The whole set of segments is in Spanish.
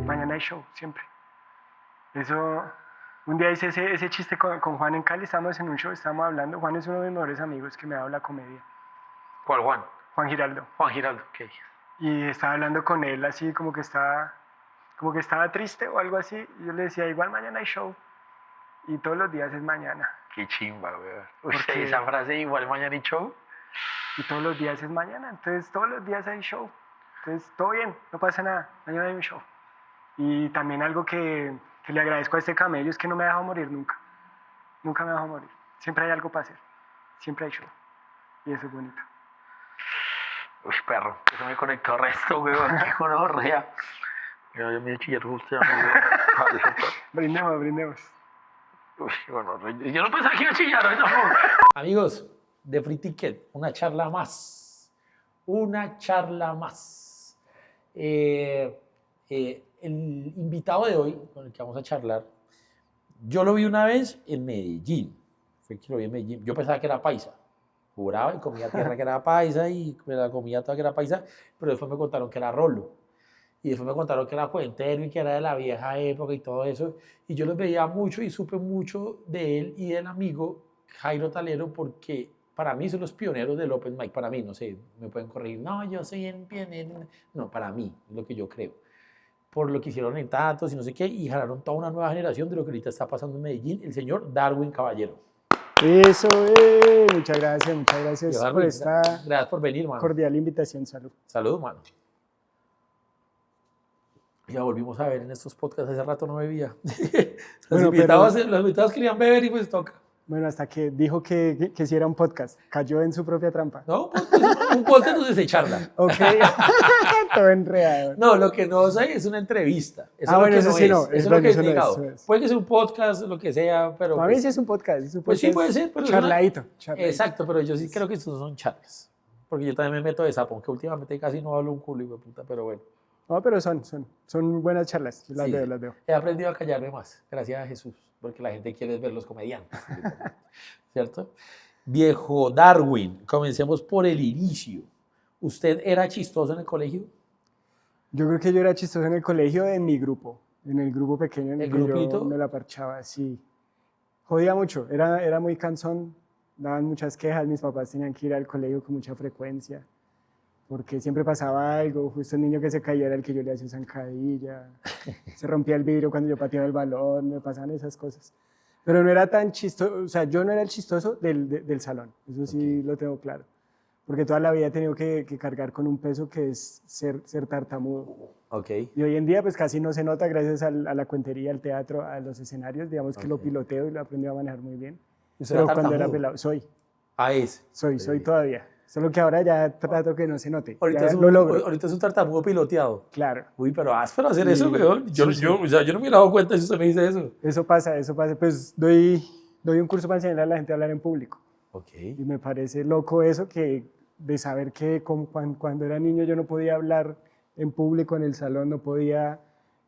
Mañana hay show, siempre. Eso, un día hice ese chiste con Juan en Cali, estábamos en un show, estábamos hablando. Juan es uno de mis mejores amigos que me ha dado la comedia. ¿Cuál Juan? Juan Giraldo. Juan Giraldo, ok. Y estaba hablando con él así como que estaba triste o algo así. Y yo le decía, igual mañana hay show. Y todos los días es mañana. Qué chimba, weón. Porque- Esa frase igual mañana y show. Y todos los días es mañana. Entonces todos los días hay show. Entonces todo bien, no pasa nada. Mañana hay un show. Y también algo que le agradezco a este camello es que no me ha dejado morir nunca. Nunca me ha dejado morir. Siempre hay algo para hacer. Siempre hay show. Y eso es bonito. Uy, perro, eso me conectó resto, weón. Qué gonorrea. Yo me he chillar justo, ya Brindemos, brindemos. Uy, gonorrea. Yo no pensaba que iba a chillar, hoy tampoco. Amigos de Free Ticket, una charla más. Una charla más. El invitado de hoy, con el que vamos a charlar, yo lo vi una vez en Medellín. Fue que lo vi en Medellín. Yo pensaba que era paisa. Juraba y comía tierra que era paisa y la comía toda que era paisa, pero después me contaron que era rolo. Y después me contaron que era cuentero y que era de la vieja época y todo eso. Y yo los veía mucho y supe mucho de él y del amigo Jairo Talero porque para mí son los pioneros del Open Mic. Para mí, no sé, me pueden corregir. No, yo soy el pionero. No, para mí, es lo que yo creo. Por lo que hicieron en Tatos y no sé qué, y jalaron toda una nueva generación de lo que ahorita está pasando en Medellín, el señor Darwin Caballero. Eso, muchas gracias Yo, por Darwin, esta gracias por venir, mano. cordial invitación. Salud. Salud, mano. Ya volvimos a ver en estos podcasts, hace rato no bebía. Bueno, Los invitados querían beber y pues toca. Bueno, hasta que dijo que sí era un podcast. Cayó en su propia trampa. No, un podcast donde se charla. Ok. Todo enredado. No, lo que no sé es una entrevista. Eso es lo Bueno, que eso no sí es. no. Eso es lo bueno, que es eso no negado. eso es. Puede que sea un podcast, lo que sea, pero... A mí pues, sí es un podcast. Es un pues sí podcast puede ser, pero... charladito. Exacto, pero yo sí creo que estos son charlas. Porque yo también me meto de sapo, aunque últimamente casi no hablo un culo, hijo de puta, pero bueno. No, pero son buenas charlas. Las Sí, veo, sí. las veo. He aprendido a callarme más, gracias a Jesús, porque la gente quiere ver los comediantes, ¿cierto? Viejo Darwin, comencemos por el inicio. ¿Usted era chistoso en el colegio? Yo creo que yo era chistoso en el colegio, en mi grupo. En el grupo pequeño en el ¿El que grupito? yo me la parchaba, sí. Jodía mucho. Era muy cansón. Daban muchas quejas. Mis papás tenían que ir al colegio con mucha frecuencia. Porque siempre pasaba algo, justo el niño que se caía era el que yo le hacía zancadilla, se rompía el vidrio cuando yo pateaba el balón, me pasaban esas cosas. Pero no era tan chistoso, o sea, yo no era el chistoso del salón, eso sí lo tengo claro. Porque toda la vida he tenido que cargar con un peso que es ser tartamudo. Ok. Y hoy en día pues casi no se nota gracias a la cuentería, al teatro, a los escenarios, digamos que lo piloteo y lo aprendí a manejar muy bien. ¿Usted Pero era cuando era tartamudo? pelado, soy Ese. todavía. Solo que ahora ya trato que no se note. Ahorita Ya es, lo logro. ahorita es un tartamudo piloteado. Claro, Uy, pero áspero hacer Sí. eso, weón. Yo, Sí, yo, o sea, yo no me hubiera dado cuenta si usted me dice eso. eso pasa. Pues doy un curso para enseñarle a la gente a hablar en público. Ok. Y me parece loco eso, que de saber que cuando era niño yo no podía hablar en público en el salón, no podía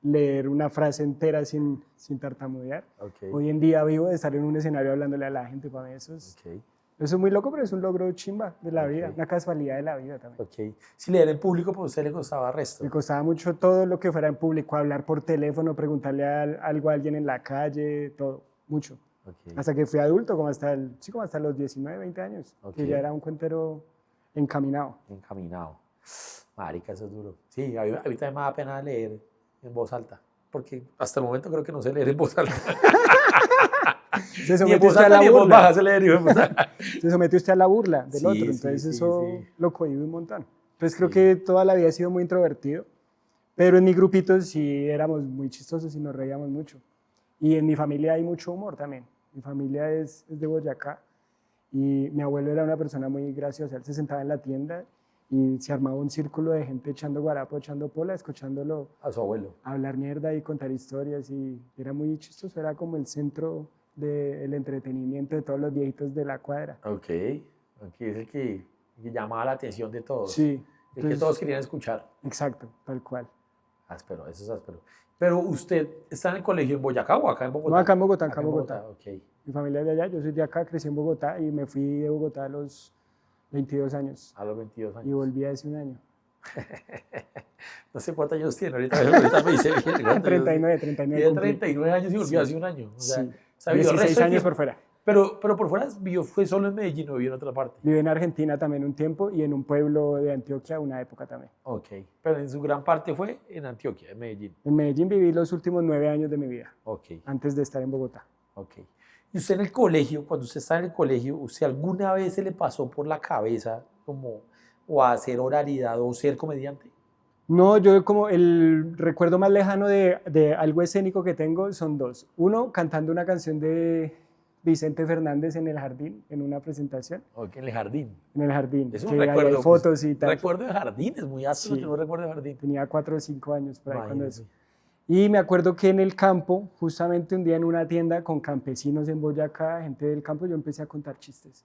leer una frase entera sin tartamudear. Ok. Hoy en día vivo de estar en un escenario hablándole a la gente, para mí eso es muy loco, pero es un logro chimba de la vida, una casualidad de la vida también. Ok. Si leer en público, pues a usted le costaba resto. Me costaba mucho todo lo que fuera en público, hablar por teléfono, preguntarle algo a alguien en la calle, todo, mucho. Ok. Hasta que fui adulto, como hasta los 19, 20 años, Ok. que ya era un cuentero encaminado. Encaminado. Marica, eso es duro. Sí, a mí también me da pena leer en voz alta. Porque hasta el momento creo que no sé leer en voz alta. Se Ni en somete voz usted a alta la ni en voz baja burla. sé leer. En voz alta. Se somete usted a la burla del Sí, otro, sí, entonces sí, eso sí. lo cohibe un montón. Entonces creo Sí. que toda la vida he sido muy introvertido, pero en mi grupito sí éramos muy chistosos y nos reíamos mucho. Y en mi familia hay mucho humor también. Mi familia es de Boyacá y mi abuelo era una persona muy graciosa. Él se sentaba en la tienda y se armaba un círculo de gente echando guarapo, echando pola, escuchándolo A su abuelo. hablar mierda y contar historias, y era muy chistoso, era como el centro del entretenimiento de todos los viejitos de la cuadra. Ok. Aquí es el que llamaba la atención de todos. Sí, El que entonces- todos querían escuchar. exacto, tal cual. Áspero, eso es áspero. Pero usted está en el colegio en Boyacá o acá en Bogotá. No, acá en Bogotá, Acá en Bogotá, ok. Mi familia es de allá, yo soy de acá, crecí en Bogotá y me fui de Bogotá a los 22 años A los 22 y años. volví hace un año. No sé cuántos años tiene, ahorita me dice bien. 39, 39 Tiene cumplí. 39 años y volvió Sí. hace un año. O sea, Sí. se ha vivido el 16 resto del años tiempo. por fuera. Pero por fuera vivió, fue solo en Medellín, no vivió en otra parte. Viví en Argentina también un tiempo y en un pueblo de Antioquia una época también. Ok. Pero en su gran parte fue en Antioquia, en Medellín. En Medellín viví los últimos 9 años de mi vida, Ok, antes de estar en Bogotá. ok. Y usted en el colegio, cuando usted está en el colegio, ¿usted alguna vez se le pasó por la cabeza como o hacer oralidad o ser comediante? No, yo como el recuerdo más lejano de algo escénico que tengo son dos. Uno, cantando una canción de Vicente Fernández en el jardín, en una presentación, Ok, en el jardín. en el jardín, Es un que ahí recuerdo. hay fotos y Un tal. recuerdo de jardín, es muy áspero Sí. tener un recuerdo de jardín. Tenía 4 o 5 años por ahí cuando Imagínese. eso. Y me acuerdo que en el campo, justamente un día en una tienda con campesinos en Boyacá, gente del campo, yo empecé a contar chistes.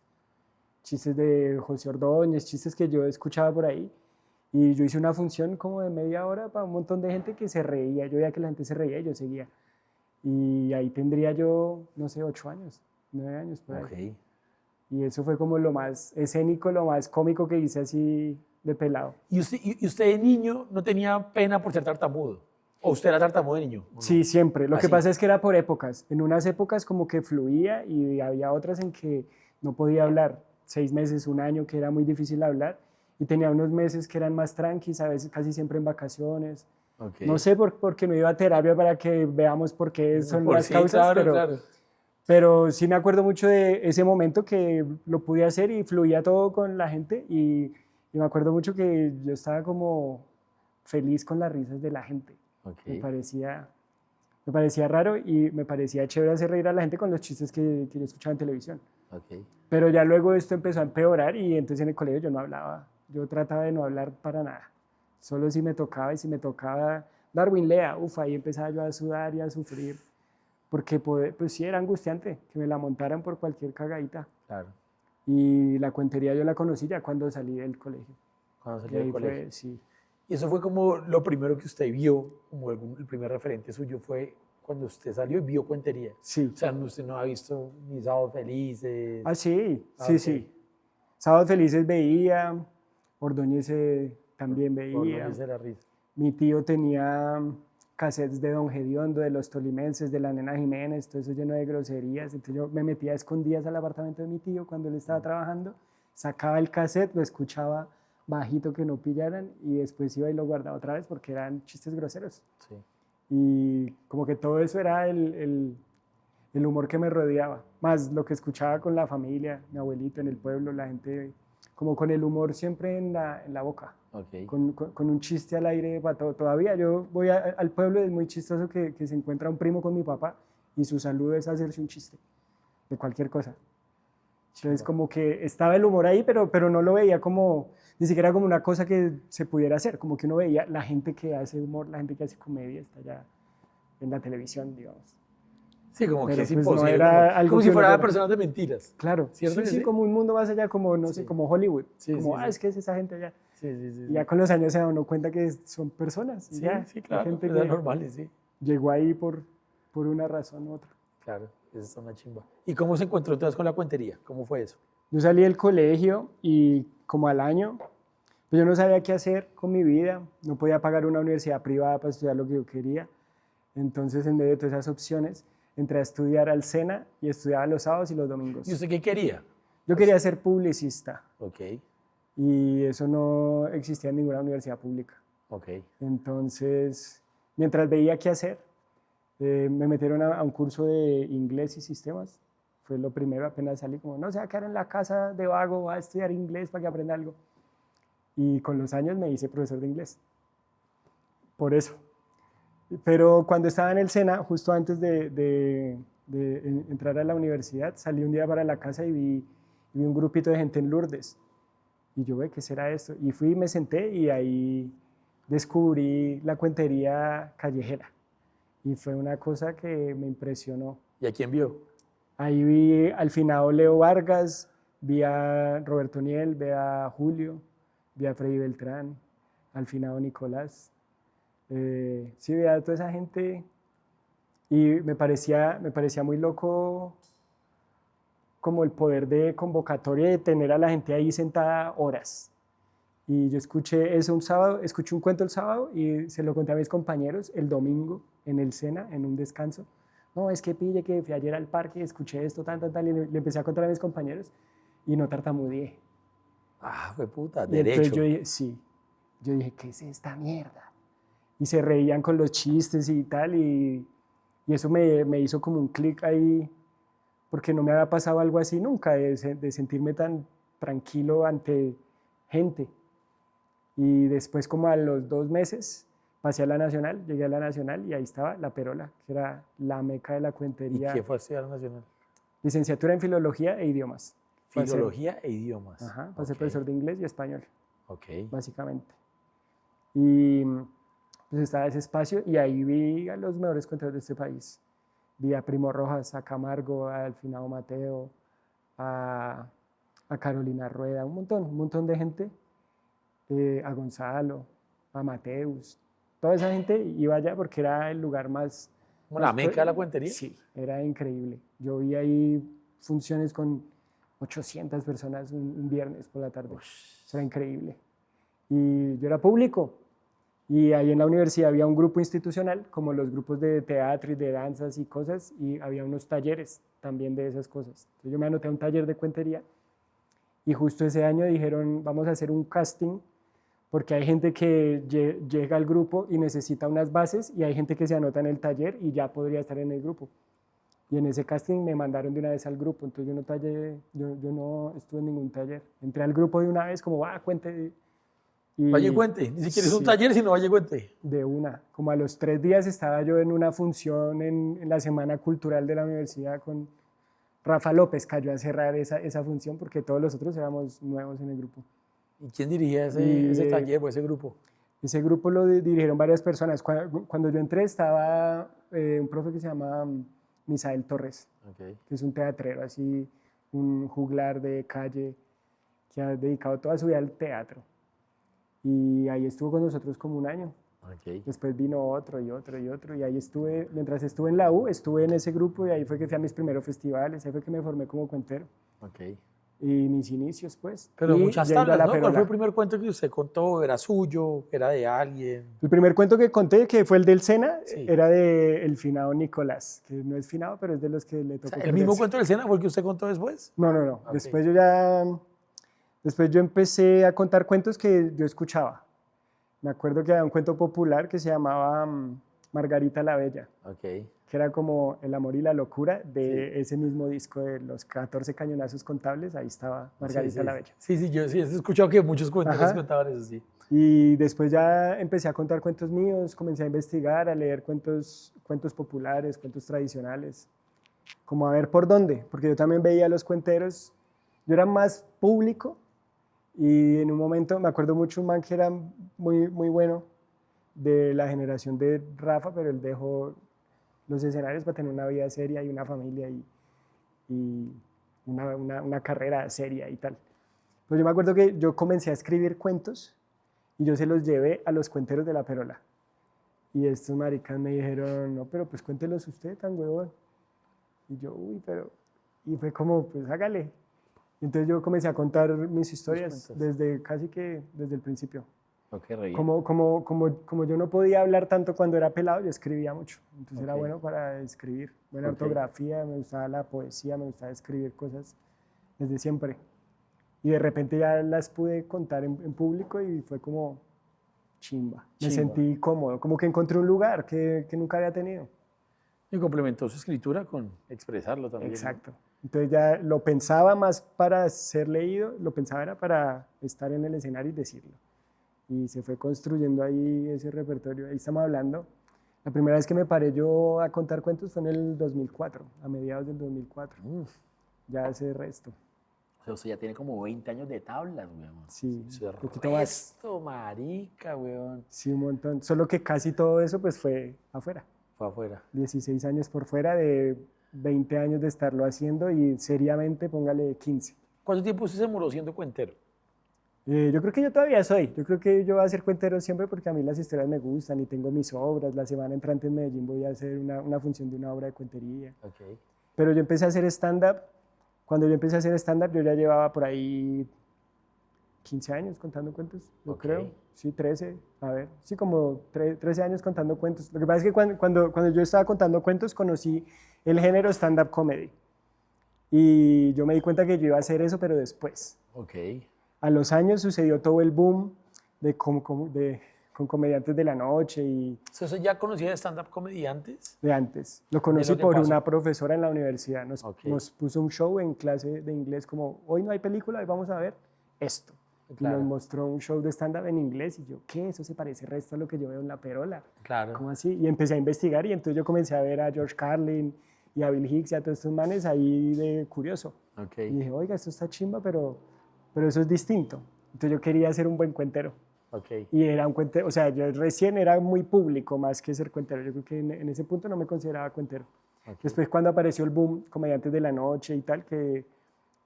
Chistes de José Ordóñez, chistes que yo escuchaba por ahí. Y yo hice una función como de media hora para un montón de gente que se reía. Yo veía que la gente se reía y yo seguía. Y ahí tendría yo, no sé, 8 años, 9 años por ahí. Ok. Y eso fue como lo más escénico, lo más cómico que hice así de pelado. ¿Y usted de niño no tenía pena por ser tartamudo? ¿O usted era tartamudo de niño? ¿O no? Sí, siempre. Lo que Así. pasa es que era por épocas. En unas épocas como que fluía y había otras en que no podía hablar. 6 meses, un año, que era muy difícil hablar. Y tenía unos meses que eran más tranquis, a veces casi siempre en vacaciones. Ok. No sé por qué no iba a terapia para que veamos por qué son Por las sí, causas, claro, pero, claro. pero sí me acuerdo mucho de ese momento que lo pude hacer y fluía todo con la gente. Y me acuerdo mucho que yo estaba como feliz con las risas de la gente. Ok. Me parecía raro y me parecía chévere hacer reír a la gente con los chistes que yo escuchaba en televisión. Ok. Pero ya luego esto empezó a empeorar y entonces en el colegio yo no hablaba. Yo trataba de no hablar para nada. Solo si me tocaba y si me tocaba Darwin Lea, ahí empezaba yo a sudar y a sufrir. Porque pues sí era angustiante que me la montaran por cualquier cagadita. Claro. Y la cuentería yo la conocí ya cuando salí del colegio. Cuando Y salió del ahí colegio. fue, sí. Y eso fue como lo primero que usted vio, como el primer referente suyo fue cuando usted salió y vio cuentería. Sí. O sea, usted no ha visto ni Sábados Felices. Ah, sí, Ah, sí, ok. sí. Sábados Felices veía, Ordóñez también veía. Ordóñez de la risa. Mi tío tenía cassettes de Don Gediondo, de Los Tolimenses, de la Nena Jiménez, todo eso lleno de groserías. Entonces yo me metía a escondidas al apartamento de mi tío cuando él estaba trabajando, sacaba el cassette, lo escuchaba bajito que no pillaran y después iba y lo guardaba otra vez porque eran chistes groseros. Sí. Y como que todo eso era el humor que me rodeaba, más lo que escuchaba con la familia, mi abuelito en el pueblo, la gente, como con el humor siempre en la boca, Ok. con un chiste al aire para todo. Todavía yo voy al pueblo, es muy chistoso que se encuentra un primo con mi papá y su saludo es hacerse un chiste de cualquier cosa. Entonces como que estaba el humor ahí, pero no lo veía como, ni siquiera como una cosa que se pudiera hacer, como que uno veía la gente que hace humor, la gente que hace comedia, está ya en la televisión, digamos. Sí, como que Pero, es pues, no imposible. era Como, algo como que si uno fuera fuera. personas de mentiras. Claro, ¿Cierto sí, que sí, sí? como un mundo más allá, como, no sé, Sí. como Hollywood, Sí, como, sí, sí. es que es esa gente allá. Sí, sí, sí. Y ya con los años se da uno cuenta que son personas, y Sí, ya, sí, hay claro. gente Personas que normales, sí. llegó ahí por una razón u otra. Claro, esa es una chimba. ¿Y cómo se encontró entonces con la cuentería? ¿Cómo fue eso? Yo salí del colegio y como al año, pues yo no sabía qué hacer con mi vida, no podía pagar una universidad privada para estudiar lo que yo quería. Entonces, en medio de todas esas opciones, entré a estudiar al SENA y estudiaba los sábados y los domingos. ¿Y usted qué quería? Yo quería ser publicista Ok, y eso no existía en ninguna universidad pública. ok. Entonces, mientras veía qué hacer, me metieron a un curso de inglés y sistemas. Fue lo primero, apenas salí como, no se va a quedar en la casa de vago, va a estudiar inglés para que aprenda algo. Y con los años me hice profesor de inglés. Por eso. Pero cuando estaba en el SENA, justo antes de entrar a la universidad, salí un día para la casa y vi un grupito de gente en Lourdes. Y yo, ¿qué será esto? Y fui y me senté y ahí descubrí la cuentería callejera. Y fue una cosa que me impresionó. ¿Y a quién vio? Ahí vi al finado Leo Vargas, vi a Roberto Niel, vi a Julio, vi a Freddy Beltrán, al finado Nicolás. Sí, veía toda esa gente y me parecía muy loco como el poder de convocatoria de tener a la gente ahí sentada horas. Y yo escuché eso un sábado, escuché un cuento el sábado y se lo conté a mis compañeros el domingo en el Sena, en un descanso. No, es que pille que fui ayer al parque y escuché esto, tal, y le empecé a contar a mis compañeros y no tartamudeé. Ah, fue puta, Y entonces derecho. yo dije, sí, yo dije, ¿qué es esta mierda? Y se reían con los chistes y tal, y eso me hizo como un clic ahí, porque no me había pasado algo así nunca, de sentirme tan tranquilo ante gente. Y después, como a los 2 meses, pasé a la Nacional, llegué a la Nacional y ahí estaba La Perola, que era la meca de la ¿Y cuentería. qué fue a estudiar nacional? Licenciatura en Filología e Idiomas. Filología e idiomas. Ajá, para ser Ok, profesor de inglés y español, ok. básicamente. Y pues estaba ese espacio y ahí vi a los mejores cuenteros de este país. Vi a Primo Rojas, a Camargo, a Delfinado Mateo, a Carolina Rueda, un montón de gente, a Gonzalo, a Mateus. Toda esa gente iba allá porque era el lugar más... ¿Como la meca de la pro- cuentería? Sí, era increíble. Yo vi ahí funciones con 800 personas un viernes por la tarde. Eso era increíble. Y yo era público. Y ahí en la universidad había un grupo institucional, como los grupos de teatro y de danzas y cosas, y había unos talleres también de esas cosas. Entonces yo me anoté a un taller de cuentería y justo ese año dijeron, vamos a hacer un casting, porque hay gente que llega al grupo y necesita unas bases, y hay gente que se anota en el taller y ya podría estar en el grupo. Y en ese casting me mandaron de una vez al grupo, entonces yo no estuve en ningún taller. Entré al grupo de una vez como, cuente. Vaya y Y cuente. Ni siquiera es un sí, taller, sino vaya y cuente. de una. Como a los 3 días estaba yo en una función en la Semana Cultural de la universidad con Rafa López, cayó a cerrar esa función porque todos los otros éramos nuevos en el grupo. ¿Y quién dirigía ese Y taller o ese grupo? ese grupo lo dirigieron varias personas. Cuando yo entré estaba un profe que se llama Misael Torres, Ok. que es un teatrero, así, un juglar de calle, que ha dedicado toda su vida al teatro. Y ahí estuvo con nosotros como un año. Ok. Después vino otro y otro y otro. Y ahí estuve, mientras estuve en la U, estuve en ese grupo y ahí fue que fui a mis primeros festivales, ahí fue que me formé como cuentero. Ok. Y mis inicios, pues. Pero Y muchas yendo a tablas, La ¿no? ¿Cuál fue Perola. el primer cuento que usted contó? ¿Era suyo? ¿Era de alguien? El primer cuento que conté, que fue el del Sena, Sí. era de el finado Nicolás, que no es finado, pero es de los que le O tocó sea, ¿el mismo perderse. cuento del Sena fue el que usted contó después? No, no, no. Ok. Después yo empecé a contar cuentos que yo escuchaba. Me acuerdo que había un cuento popular que se llamaba Margarita la Bella, Ok. que era como el amor y la locura de ese mismo disco de los 14 cañonazos contables. Ahí estaba Margarita sí, la Bella. Sí, yo sí he escuchado que muchos cuentos Ajá. contaban eso, sí. Y después ya empecé a contar cuentos míos, comencé a investigar, a leer cuentos populares, cuentos tradicionales, como a ver por dónde, porque yo también veía a los cuenteros, yo era más público y en un momento me acuerdo mucho un man que era muy, muy bueno de la generación de Rafa, pero él dejó los escenarios para tener una vida seria y una familia y una carrera seria y tal. Pues yo me acuerdo que yo comencé a escribir cuentos y yo se los llevé a los cuenteros de La Perola. Y estos maricas me dijeron, no, pero pues cuéntelos usted, tan huevón. Y yo, uy, pero... Y fue como, pues hágale. Y entonces yo comencé a contar mis historias cuentos. casi que desde el principio. Ok, re bien. Como yo no podía hablar tanto cuando era pelado, yo escribía mucho. Entonces era Ok. bueno para escribir. Buena Ok. ortografía, me gustaba la poesía, me gustaba escribir cosas desde siempre. Y de repente ya las pude contar en público y fue como chimba. Me Chimba. sentí cómodo, como que encontré un lugar que nunca había tenido. Y complementó su escritura con expresarlo también. ¿no? Exacto. Entonces ya lo pensaba más para ser leído, lo pensaba era para estar en el escenario y decirlo. Y se fue construyendo ahí ese repertorio. Ahí estamos hablando. La primera vez que me paré yo a contar cuentos fue en el 2004, a mediados del 2004. Ya hace resto. O sea, usted ya tiene como 20 años de tablas, weón. Sí, Eso es un poquito más. resto, marica, weón. Sí, un montón. Solo que casi todo eso pues fue afuera. Fue afuera. 16 años por fuera de 20 años de estarlo haciendo y seriamente póngale 15. ¿Cuánto tiempo usted se demoró siendo cuentero? Yo creo que yo todavía soy. Yo creo que yo voy a ser cuentero siempre porque a mí las historias me gustan y tengo mis obras. La semana entrante en Medellín voy a hacer una función de una obra de cuentería. Ok. Pero yo empecé a hacer stand-up. Cuando yo empecé a hacer stand-up, yo ya llevaba por ahí 15 años contando cuentos, yo Ok. creo. Sí, 13, a ver. Sí, como 13 años contando cuentos. Lo que pasa es que cuando yo estaba contando cuentos, conocí el género stand-up comedy. Y yo me di cuenta que yo iba a hacer eso, pero después. Ok. A los años sucedió todo el boom con comediantes de la noche y ¿Eso ya conocía de stand-up comediantes? de antes. Lo conocí que por pasó. una profesora en la universidad. Ok. Nos puso un show en clase de inglés como, hoy no hay película, hoy vamos a ver esto. Claro. Y nos mostró un show de stand-up en inglés y yo, ¿qué? Eso se parece resto a lo que yo veo en La Perola. Claro. ¿Cómo así? Y empecé a investigar y entonces yo comencé a ver a George Carlin y a Bill Hicks y a todos estos manes ahí de curioso. Ok. Y dije, oiga, esto está chimba, pero eso es distinto. Entonces yo quería ser un buen cuentero. Ok. Y era un cuentero, o sea, yo recién era muy público más que ser cuentero. Yo creo que en ese punto no me consideraba cuentero. Ok. Después cuando apareció el boom, Comediantes de la Noche y tal, que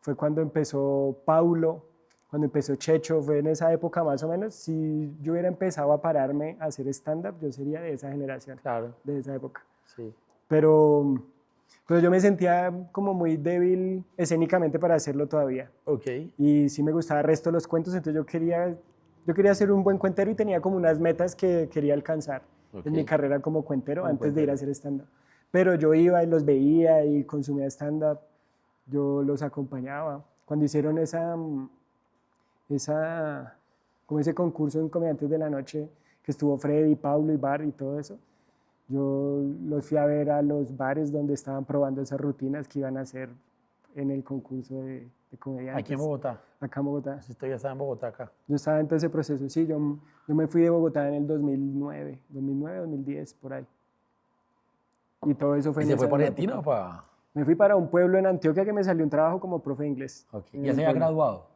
fue cuando empezó Paulo, cuando empezó Checho, fue en esa época más o menos. Si yo hubiera empezado a pararme a hacer stand-up, yo sería de esa generación, Claro. de esa época. Sí. Pero yo me sentía como muy débil escénicamente para hacerlo todavía. Ok. Y sí me gustaba el resto de los cuentos, entonces yo quería ser un buen cuentero y tenía como unas metas que quería alcanzar Ok. en mi carrera como cuentero Como antes de ir a cuentero. hacer stand-up. Pero yo iba y los veía y consumía stand-up, yo los acompañaba. Cuando hicieron como ese concurso en Comediantes de la Noche, que estuvo Freddy, Paulo y Bar y todo eso, yo los fui a ver a los bares donde estaban probando esas rutinas que iban a hacer en el concurso de comediantes. Aquí en Bogotá. Acá en Bogotá. Si estoy ya estaba en Bogotá acá. Yo estaba en todo ese proceso, sí, yo me fui de Bogotá en el 2009, 2010, por ahí. Y todo eso fue ¿Y en se fue esa para misma Argentina o época. para...? Me fui para un pueblo en Antioquia que me salió un trabajo como profe de inglés. Ok. en ¿Ya el se había pueblo. graduado?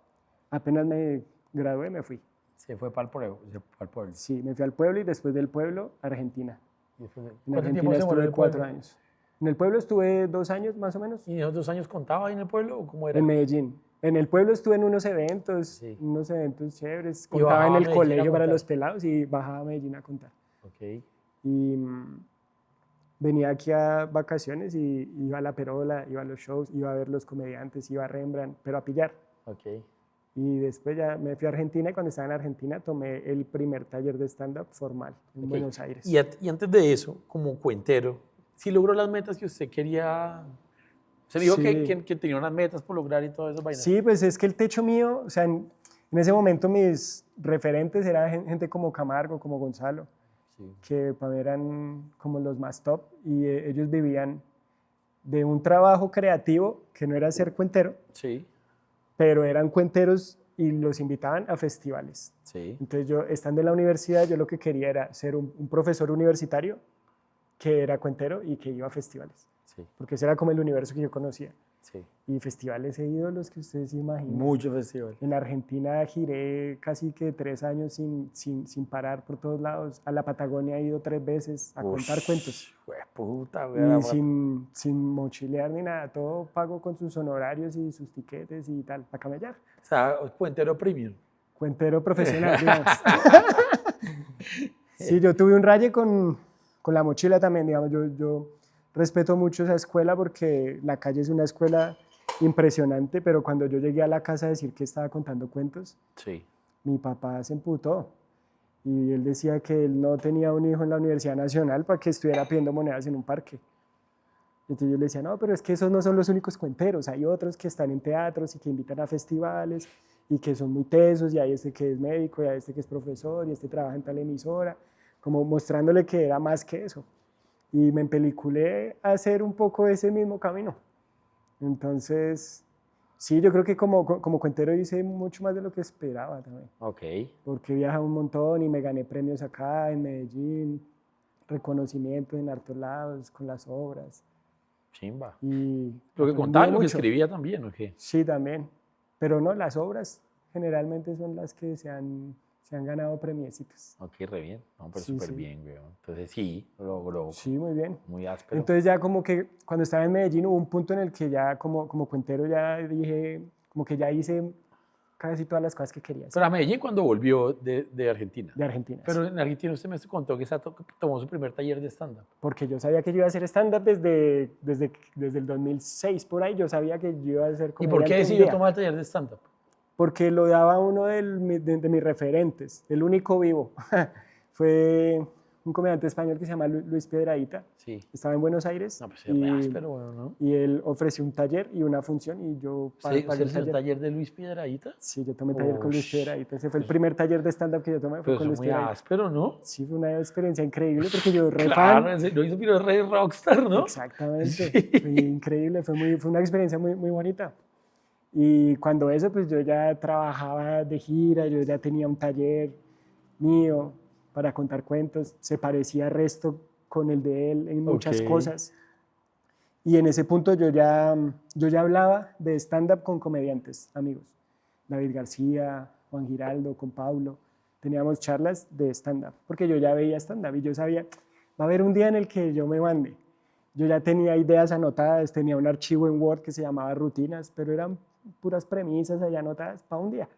Apenas me gradué, me fui. Se fue para el pueblo. Se fue al pueblo. Sí, me fui al pueblo y después del pueblo, a Argentina. Y después de- En ¿Cuánto Argentina tiempo se moró en estuve el 4 pueblo? años. En el pueblo estuve 2 años más o menos. ¿Y en esos 2 años contaba ahí en el pueblo o cómo era? En Medellín. En el pueblo estuve en unos Sí. eventos chéveres. Y Contaba bajaba en a el Medellín a colegio para contar. los pelados y bajaba a Medellín a contar. Ok. Y venía aquí a vacaciones y iba a La Perola, iba a los shows, iba a ver los comediantes, iba a Rembrandt, pero a pillar. Ok. Y después ya me fui a Argentina y cuando estaba en Argentina tomé el primer taller de stand-up formal en Ok. Buenos Aires. Y antes de eso, como cuentero, ¿sí logró las metas que usted quería? Se dijo Sí. que tenía unas metas por lograr y todo eso. Vainas. Sí, pues es que el techo mío, o sea, en ese momento mis referentes eran gente como Camargo, como Gonzalo, Sí. que para mí eran como los más top y ellos vivían de un trabajo creativo que no era ser cuentero, Sí. pero eran cuenteros y los invitaban a festivales. Sí. Entonces yo, estando en la universidad, yo lo que quería era ser un profesor universitario que era cuentero y que iba a festivales, Sí. porque ese era como el universo que yo conocía. Sí. Y festivales he ido los que ustedes se imaginan. Mucho festival. En Argentina giré casi que 3 años sin parar por todos lados. A la Patagonia he ido 3 veces a contar cuentos. Puta, Y sin mochilear ni nada, todo pago con sus honorarios y sus tiquetes y tal, para camellar. O sea, cuentero premium. Cuentero profesional, digamos. Sí, yo tuve un raye con la mochila también, digamos. Yo respeto mucho esa escuela porque La Calle es una escuela impresionante, pero cuando yo llegué a la casa a decir que estaba contando cuentos, Sí. mi papá se emputó. Y él decía que él no tenía un hijo en la Universidad Nacional para que estuviera pidiendo monedas en un parque. Entonces yo le decía, no, pero es que esos no son los únicos cuenteros, hay otros que están en teatros y que invitan a festivales y que son muy tesos, y hay este que es médico, y hay este que es profesor, y este trabaja en tal emisora, como mostrándole que era más que eso. Y me empeliculé a hacer un poco ese mismo camino. Entonces, sí, yo creo que como cuentero hice mucho más de lo que esperaba también, Ok. porque viajaba un montón y me gané premios acá en Medellín, reconocimientos en hartos lados con las obras. Chimba. Y Lo que aprendí contaba y lo que mucho. escribía también, ¿o qué? Sí, también. Pero no, las obras generalmente son las que se han ganado premiecitos. Ok, re bien. No, pero Sí, súper sí. bien, güey. Entonces sí, lo logró. Sí, muy bien. Muy áspero. Entonces ya como que cuando estaba en Medellín hubo un punto en el que ya como cuentero ya dije, como que ya hice casi todas las cosas que quería hacer Pero a Medellín cuando volvió de Argentina. de Argentina. Pero Sí. en Argentina usted me contó que tomó su primer taller de stand-up. Porque yo sabía que yo iba a hacer stand-up desde el 2006, por ahí. Yo sabía que yo iba a ser ¿Y por qué comediante un decidió día. tomar el taller de stand-up? Porque lo daba uno de mis referentes, el único vivo. Fue un comediante español que se llama Luis Piedradita. Sí. Estaba en Buenos Aires No, pues y, pero bueno, ¿no? y él ofreció un taller y una función y yo ¿Usted pagué hizo el taller de Luis Piedradita? Sí, yo tomé taller con Luis Ush. Piedradita. Ese fue el primer taller de stand-up que yo tomé, fue Pero con eso Luis es muy Piedradita. áspero, ¿no? Sí, fue una experiencia increíble porque yo re Claro, fan. lo hizo pero re rockstar, ¿no? Exactamente, Sí. fue increíble, fue una experiencia muy bonita. Y cuando eso, pues yo ya trabajaba de gira, yo ya tenía un taller mío para contar cuentos, se parecía resto con el de él en muchas Ok. cosas. Y en ese punto yo ya hablaba de stand-up con comediantes, amigos. David García, Juan Giraldo, con Paulo. Teníamos charlas de stand-up, porque yo ya veía stand-up y yo sabía, va a haber un día en el que yo me mande. Yo ya tenía ideas anotadas, tenía un archivo en Word que se llamaba Rutinas, pero eran puras premisas ahí anotadas para un día.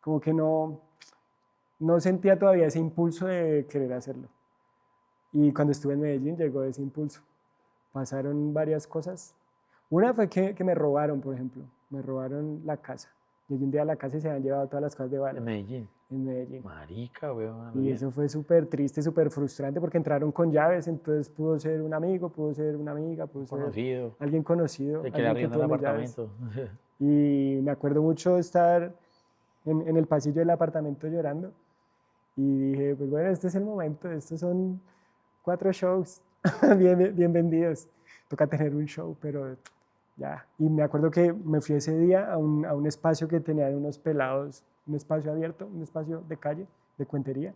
Como que no sentía todavía ese impulso de querer hacerlo. Y cuando estuve en Medellín llegó ese impulso. Pasaron varias cosas. Una fue que me robaron, por ejemplo. Me robaron la casa. Llegué un día a la casa y se habían llevado todas las cosas de En valor Medellín. en Medellín. Marica, weón. Y eso fue súper triste, súper frustrante porque entraron con llaves, entonces pudo ser un amigo, pudo ser una amiga, pudo ser Conocido. alguien conocido. El que le alguien arrienda el tuvo mis llaves. apartamento. Y me acuerdo mucho de estar en el pasillo del apartamento llorando y dije, pues bueno, este es el momento, estos son 4 shows bien vendidos. Toca tener un show, pero ya. Y me acuerdo que me fui ese día a un espacio que tenían unos pelados, un espacio abierto, un espacio de calle, de cuentería.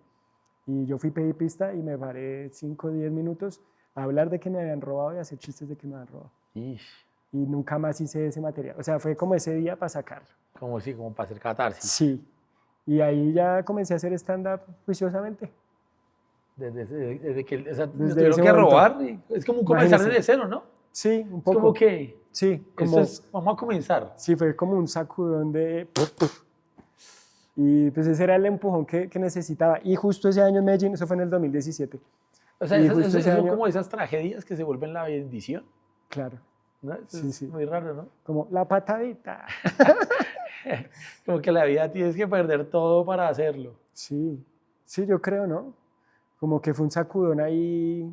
Y yo fui pedí pista y me paré 5 o 10 minutos a hablar de que me habían robado y a hacer chistes de que me habían robado. Ish, Y nunca más hice ese material. O sea, fue como ese día para sacarlo. como sí, como para hacer catarsis. Sí. Y ahí ya comencé a hacer stand-up juiciosamente. Desde que, o sea, Desde nos tuvieron ese que momento. robar. Es como comenzar Imagínese. desde cero, ¿no? Sí, un Es poco. como que, Sí, esto es, vamos a comenzar. sí, fue como un sacudón de... Y pues ese era el empujón que necesitaba. Y justo ese año en Medellín, eso fue en el 2017. O sea, Y esas- justo esas ese son año- como esas tragedias que se vuelven la bendición, Claro, ¿no? Eso Sí, es sí. muy raro, ¿no? como la patadita. Como que la vida tienes que perder todo para hacerlo. Sí, sí, yo creo, ¿no? Como que fue un sacudón ahí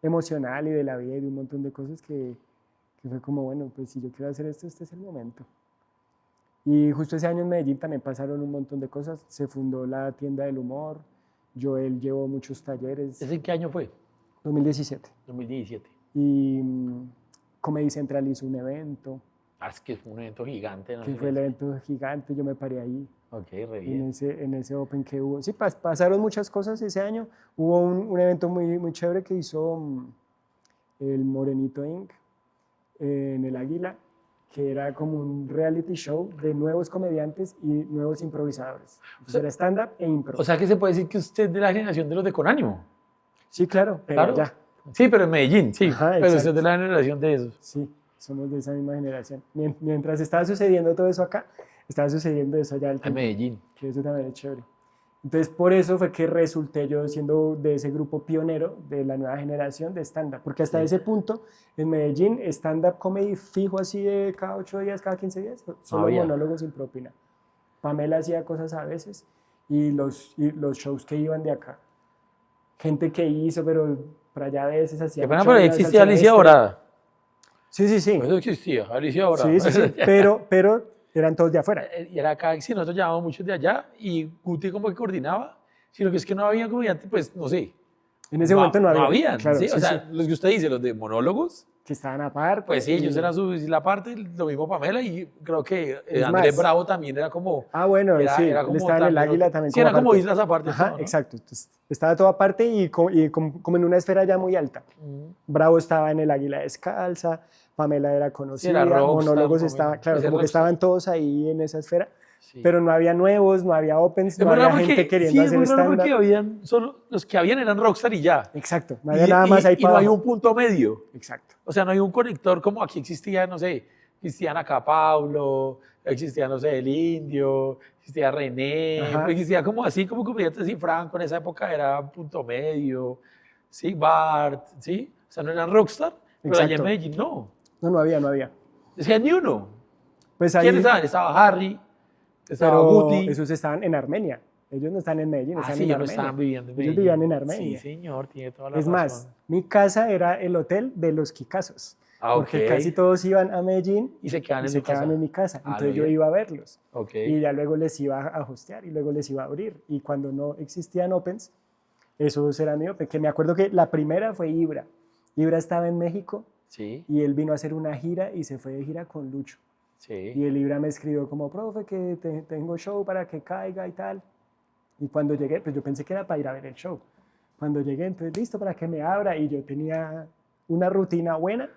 emocional y de la vida y de un montón de cosas que fue como, bueno, pues si yo quiero hacer esto, este es el momento. Y justo ese año en Medellín también pasaron un montón de cosas. Se fundó la tienda del humor. Joel llevó muchos talleres. ¿Ese en qué año fue? 2017. 2017. Y Comedy Central hizo un evento, Ah, es que fue un evento gigante, ¿no? que fue el evento gigante. Yo me paré ahí. Ok, re en bien. ese Open que hubo. Sí, pasaron muchas cosas ese año. Hubo un evento muy chévere que hizo el Morenito Inc. En el Águila, que era como un reality show de nuevos comediantes y nuevos improvisadores. Entonces era stand-up e impro. O sea que se puede decir que usted es de la generación de los de Conánimo. Sí, claro, pero Claro. ya. Sí, pero en Medellín, sí. Ajá, pero usted exacto. es de la generación de esos. Sí, somos de esa misma generación. Mientras estaba sucediendo todo eso acá, estaba sucediendo eso allá. En Medellín. Que eso también es chévere. Entonces, por eso fue que resulté yo siendo de ese grupo pionero de la nueva generación de stand-up, porque hasta Sí. ese punto, en Medellín, stand-up comedy fijo así de cada 8 días, cada 15 días, solo había. monólogos sin propina. Pamela hacía cosas a veces y los shows que iban de acá. Gente que hizo, pero para allá a veces hacía... Qué pena, mucho pero la existía salsa Alicia extra. Dorada. Sí, sí, sí. Eso existía, Alicia Dorada. Sí, sí, sí. Pero eran todos de afuera. Y era acá, sí, nosotros llevábamos muchos de allá y Guti como que coordinaba, sino que es que no había comediante, pues, no sé. En ese momento no había. No habían, Claro, ¿sí? sí, O sea, sí. los que usted dice, los de monólogos, Que estaban aparte. pues sí, ellos y- eran la parte, lo mismo Pamela y creo que Es Andrés más. Bravo también era como... Ah, bueno, Era- sí, era él como estaba en el también Águila otro- también. Sí, era como aparte. islas aparte. Ajá, todo, ¿no? exacto. Entonces, estaba todo aparte y como en una esfera ya muy alta. Bravo estaba en el Águila Descalza, Pamela era conocida, era rockstar, monólogos como estaban, era. claro, Pues era como que rockstar. estaban todos ahí en esa esfera, Sí. pero no había nuevos, no había opens, Es no muy había raro gente porque, queriendo sí, es hacer muy raro stand-up. porque habían, solo los que habían eran rockstar y ya. Exacto, no había nada Y- más ahí y no para hay abajo. un punto medio. Exacto. O sea, no hay un conector como aquí existía, no sé, existían acá Pablo, existía, no sé, el Indio, existía René, Ajá. existía como así, como comediantes y Franco, en esa época era Punto Medio, sí, Bart, ¿sí? O sea, no eran rockstar, pero allá en Exacto. Medellín no. No había. Decía ni uno. Pues ahí, ¿Quiénes estaban? Estaba Harry, estaba pero Guti. esos estaban en Armenia. Ellos no están en Medellín, Ah, están sí, en ellos no Armenia. estaban viviendo en Ellos Medellín. vivían en Sí, Armenia. señor, tiene toda la Es razón. más, mi casa era el hotel de los Kikazos, Ah, porque ok. casi todos iban a Medellín Y se quedaban y en se su casa. quedaban en mi casa. Ah, Entonces lo yo bien. iba a verlos Ok. y ya luego les iba a hostear y luego les iba a abrir. Y cuando no existían opens, esos eran mi open. Que me acuerdo que la primera fue Ibra. Ibra estaba en México Sí, y él vino a hacer una gira y se fue de gira con Lucho. Y sí. el Ibra me escribió como, profe, que tengo show para que caiga y tal. Y cuando llegué, pues yo pensé que era para ir a ver el show. Cuando llegué, entonces, listo para que me abra. Y yo tenía una rutina buena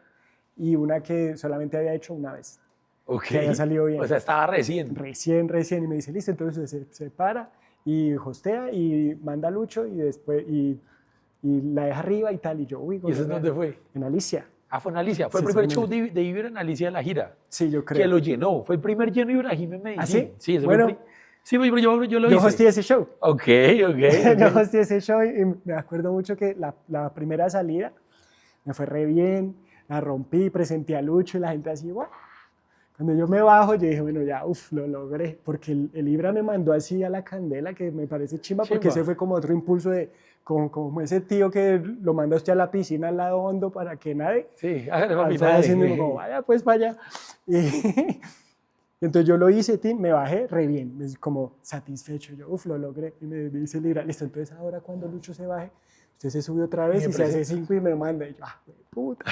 y una que solamente había hecho una vez. Ok. Que había salido bien. O sea, estaba recién. Recién. Y me dice, listo, entonces se para y hostea y manda a Lucho y después y la deja arriba y tal. Y yo, uy, ¿Y eso es dónde fue? en Alicia. Ah, fue en Alicia. Fue Sí, el fue primer en show Alicia. de Ibra en Alicia de la gira. Sí, yo Que creo. lo llenó. Fue el primer lleno de Ibrahim en Medellín. ¿Ah, sí? Sí, ese Bueno, fue sí, pero yo lo yo hice. hosteé ese show. Ok. Yo hosteé ese show y me acuerdo mucho que la primera salida me fue re bien, la rompí, presenté a Lucho y la gente así, ¡guau! Cuando yo me bajo, yo dije, bueno, ya, lo logré, porque el Ibra me mandó así a la candela, que me parece chimba, porque Chimba. ese fue como otro impulso de, como ese tío que lo manda usted a la piscina al lado hondo para que nade. Sí, hágale Alzaba papi, así dale. mismo, como, vaya, pues vaya. Y entonces yo lo hice, me bajé re bien, como satisfecho, yo, lo logré. Y me dice el Ibra, listo, entonces ahora cuando Lucho se baje, usted se sube otra vez Me y se hace presenta. 5 y me manda. Y yo, puta.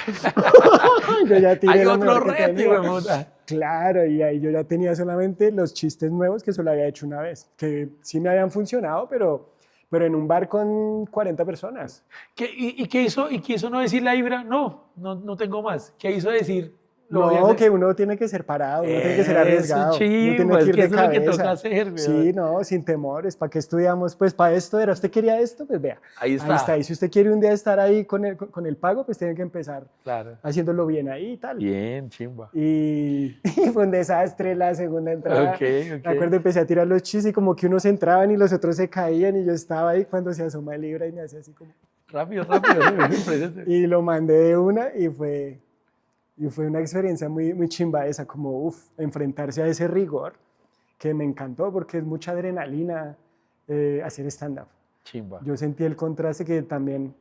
Yo ya tiré Hay lo otro mejor que reto, tenía. huevota. Claro, y ahí yo ya tenía solamente los chistes nuevos que solo había hecho una vez, que sí me habían funcionado, pero en un bar con 40 personas. ¿Y qué hizo? ¿Y qué hizo no decirle a Ibra? No tengo más. ¿Qué hizo decir? Lo voy a No, hacer. que uno tiene que ser parado, uno tiene que ser arriesgado, uno tiene chimba, que es ir que de eso es lo que cabeza. toca hacer, weón. Sí, no, sin temores. ¿Para qué estudiamos? Pues para esto era, ¿usted quería esto? Pues vea, Ahí está. Y si usted quiere un día estar ahí con el pago, pues tiene que empezar Claro. haciéndolo bien ahí y tal. Bien, chimba. Y fue un desastre la segunda entrada. Ok. Me acuerdo, empecé a tirar los chistes y como que unos entraban y los otros se caían y yo estaba ahí cuando se asoma el Ibra y me hacía así como... Rápido. Presente. Y lo mandé de una y fue una experiencia muy, muy chimba esa, como enfrentarse a ese rigor que me encantó porque es mucha adrenalina hacer stand-up. Chimba. Yo sentí el contraste que también...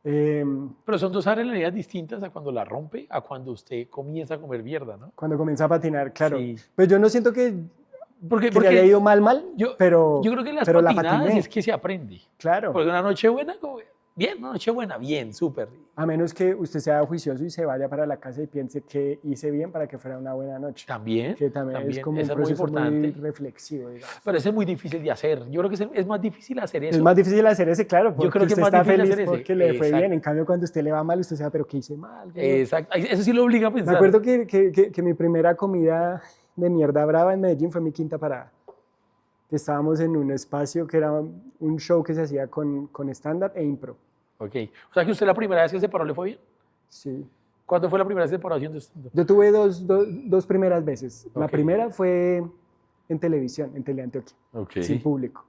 Pero son dos realidades distintas a cuando la rompe, a cuando usted comienza a comer mierda, ¿no? cuando comienza a patinar, claro. Sí. Pues yo no siento que Porque le haya ido mal, pero yo creo que las pero la patinadas patiné. es que se aprende. Claro. Porque una noche buena, como, bien, una noche buena, bien, súper. A menos que usted sea juicioso y se vaya para la casa y piense que hice bien para que fuera una buena noche. También. Que también es como un eso es muy proceso muy importante. reflexivo, digamos. Pero eso es muy difícil de hacer. Yo creo que es más difícil hacer eso. Es más difícil hacer ese, claro, porque creo que es usted más está difícil feliz hacer ese. porque le fue Exacto. bien. En cambio, cuando a usted le va mal, usted sabe, pero ¿qué hice mal? güey?" Exacto. Eso sí lo obliga a pensar. Me acuerdo que mi primera comida de mierda brava en Medellín fue mi quinta parada. Que estábamos en un espacio que era un show que se hacía con stand-up e impro. Ok. O sea que usted la primera vez que se paró le fue bien. Sí. ¿Cuándo fue la primera vez que se paró haciendo stand-up? Yo tuve dos primeras veces. La Ok. primera fue en televisión, en Teleantioquia, Ok. sin público.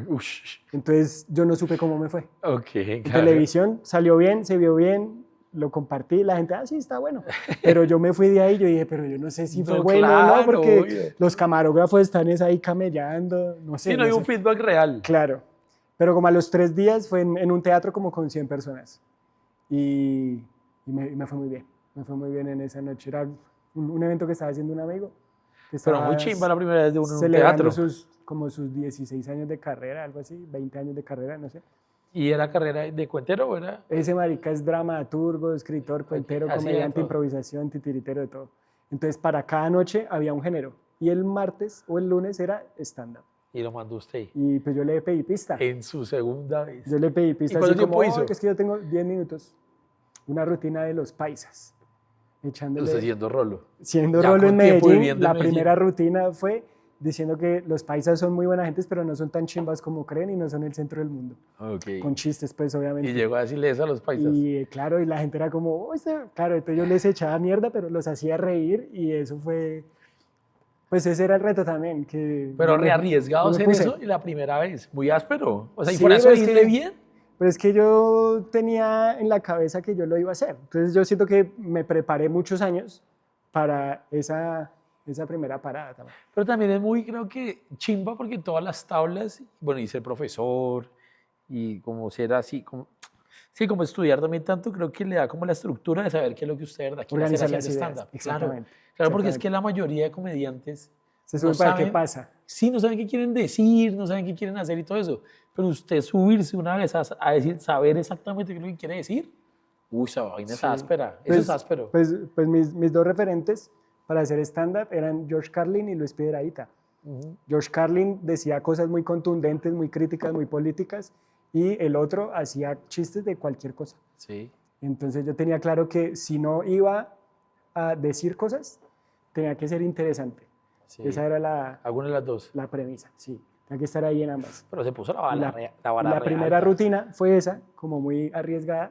Ush. Entonces yo no supe cómo me fue. Ok, En claro. televisión salió bien, se vio bien, lo compartí, la gente, sí, está bueno. Pero yo me fui de ahí, yo dije, pero yo no sé si fue No, bueno o no, claro, porque obvio. los camarógrafos están ahí camellando, no sé. Sí, no hay no un sé. feedback real. Claro. Pero como a los 3 días fue en un teatro como con 100 personas. Y me fue muy bien. Me fue muy bien en esa noche. Era un evento que estaba haciendo un amigo. Que Pero estaba muy chimba la primera vez de uno en un celebrando teatro. como sus 16 años de carrera, algo así, 20 años de carrera, no sé. ¿Y era carrera de cuentero o era? Ese marica es dramaturgo, escritor, cuentero, hacía de comediante, todo. improvisación, titiritero, de todo. Entonces, para cada noche había un género. Y el martes o el lunes era stand-up. Y lo mandó usted Y pues yo le pedí pista. en su segunda vez. Yo le pedí pista ¿Y cuánto así como, tiempo hizo? que es que yo tengo 10 minutos. Una rutina de los paisas. Echándole, Usted siendo rolo. siendo ya rolo con en tiempo Medellín, viviendo en la Medellín. primera rutina fue diciendo que los paisas son muy buena gente, pero no son tan chimbas como creen y no son el centro del mundo. Ok. Con chistes, pues, obviamente. Y llegó a decirle eso a los paisas. Y claro, y la gente era como, "Oh, claro, entonces yo les echaba mierda, pero los hacía reír y eso fue, pues ese era el reto también. Pero yo me arriesgados en puse. eso y la primera vez, muy áspero. O sea, y Sí, por eso pero es irle que- bien. Pero es que yo tenía en la cabeza que yo lo iba a hacer. Entonces yo siento que me preparé muchos años para esa primera parada también. Pero también es muy, creo que, chimba porque todas las tablas, bueno, y ser profesor y como ser así, como, sí, como estudiar también tanto, creo que le da como la estructura de saber qué es lo que usted de verdad quiere hacer Organizar las haciendo ideas. stand-up. Exactamente. Claro, porque es exactamente. que la mayoría de comediantes Se no sube para qué saben, pasa. sí, no saben qué quieren decir, no saben qué quieren hacer y todo eso. Pero usted subirse una vez a decir, saber exactamente qué es lo que quiere decir, uy, esa vaina es Sí. áspera, eso es áspero. Pues mis dos referentes para hacer stand-up eran George Carlin y Luis Piedrahíta. Ujú. George Carlin decía cosas muy contundentes, muy críticas, muy políticas, y el otro hacía chistes de cualquier cosa. Sí, Entonces yo tenía claro que si no iba a decir cosas, tenía que ser interesante. sí. Esa era Alguna de las dos. la premisa, sí. Tenía que estar ahí en ambas. Pero se puso la Y vara, la vara la re primera alta. rutina fue esa, como muy arriesgada,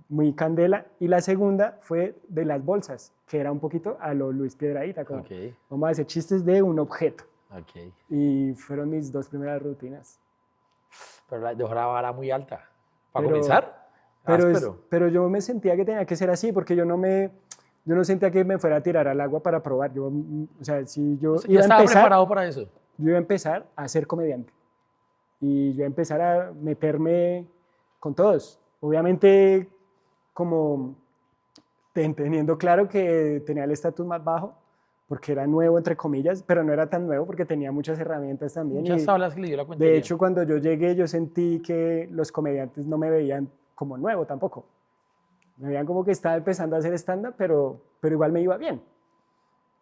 muy candela, y la segunda fue de las bolsas, que era un poquito a lo Luis Piedrahíta, como Ok, vamos a hacer chistes de un objeto. ok. Y fueron mis dos primeras rutinas. Pero dejó la vara muy alta. Para Pero- comenzar, Pero, áspero. pero yo me sentía que tenía que ser así, porque yo no sentía que me fuera a tirar al agua para probar. O sea, si yo O sea, iba ya a estaba empezar, preparado para eso. yo iba a empezar a ser comediante. Y yo iba a empezar a meterme con todos. Obviamente, como teniendo claro que tenía el estatus más bajo, porque era nuevo, entre comillas, pero no era tan nuevo porque tenía muchas herramientas también. Muchas y tablas que le dio la cuenta. de hecho, cuando yo llegué, yo sentí que los comediantes no me veían como nuevo tampoco. Me veían como que estaba empezando a hacer stand-up, pero igual me iba bien.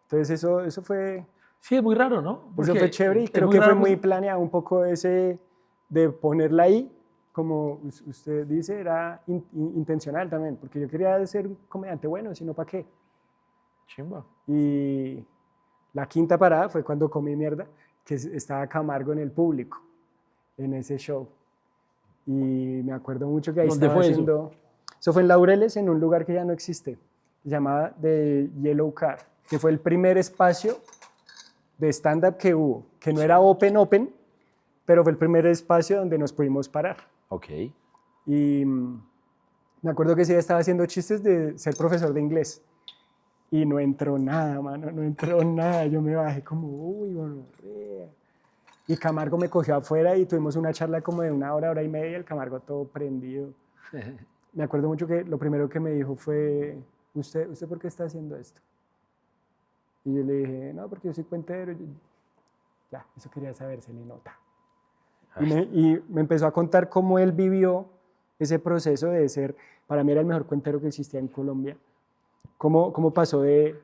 Entonces eso fue Sí, es muy raro, ¿no? eso Porque fue chévere y es creo muy que fue raro, muy pues, planeado un poco ese de ponerla ahí, como usted dice, era intencional también, porque yo quería ser un comediante bueno, si no, ¿para qué? chimba. Y la quinta parada fue cuando comí mierda, que estaba Camargo en el público, en ese show. Y me acuerdo mucho que ahí ¿Dónde estaba fue eso? haciendo... Eso fue en Laureles, en un lugar que ya no existe. Se llamaba The Yellow Car, que fue el primer espacio de stand-up que hubo, que no era open, pero fue el primer espacio donde nos pudimos parar. Ok. Y me acuerdo que ese día estaba haciendo chistes de ser profesor de inglés. Y no entró nada, mano, no entró nada. Yo me bajé como, uy, gonorrea. Y Camargo me cogió afuera y tuvimos una charla como de una hora y media, el Camargo todo prendido. Me acuerdo mucho que lo primero que me dijo fue, ¿Usted por qué está haciendo esto? Y yo le dije, no, porque yo soy cuentero. Ya, eso quería saber, se le nota. Y me empezó a contar cómo él vivió ese proceso de ser, para mí era el mejor cuentero que existía en Colombia. Cómo pasó de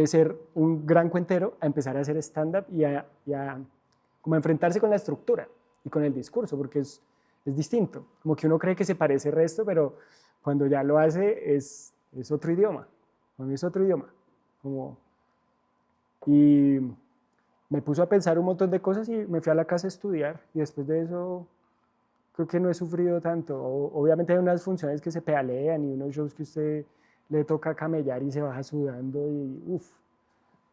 ser un gran cuentero a empezar a hacer stand-up y a como a enfrentarse con la estructura y con el discurso, porque es distinto. Como que uno cree que se parece el resto, pero cuando ya lo hace es otro idioma. Para mí es otro idioma. Y me puso a pensar un montón de cosas y me fui a la casa a estudiar. Y después de eso, creo que no he sufrido tanto. Obviamente hay unas funciones que se pedalean y unos shows que usted le toca camellar y se baja sudando y uff.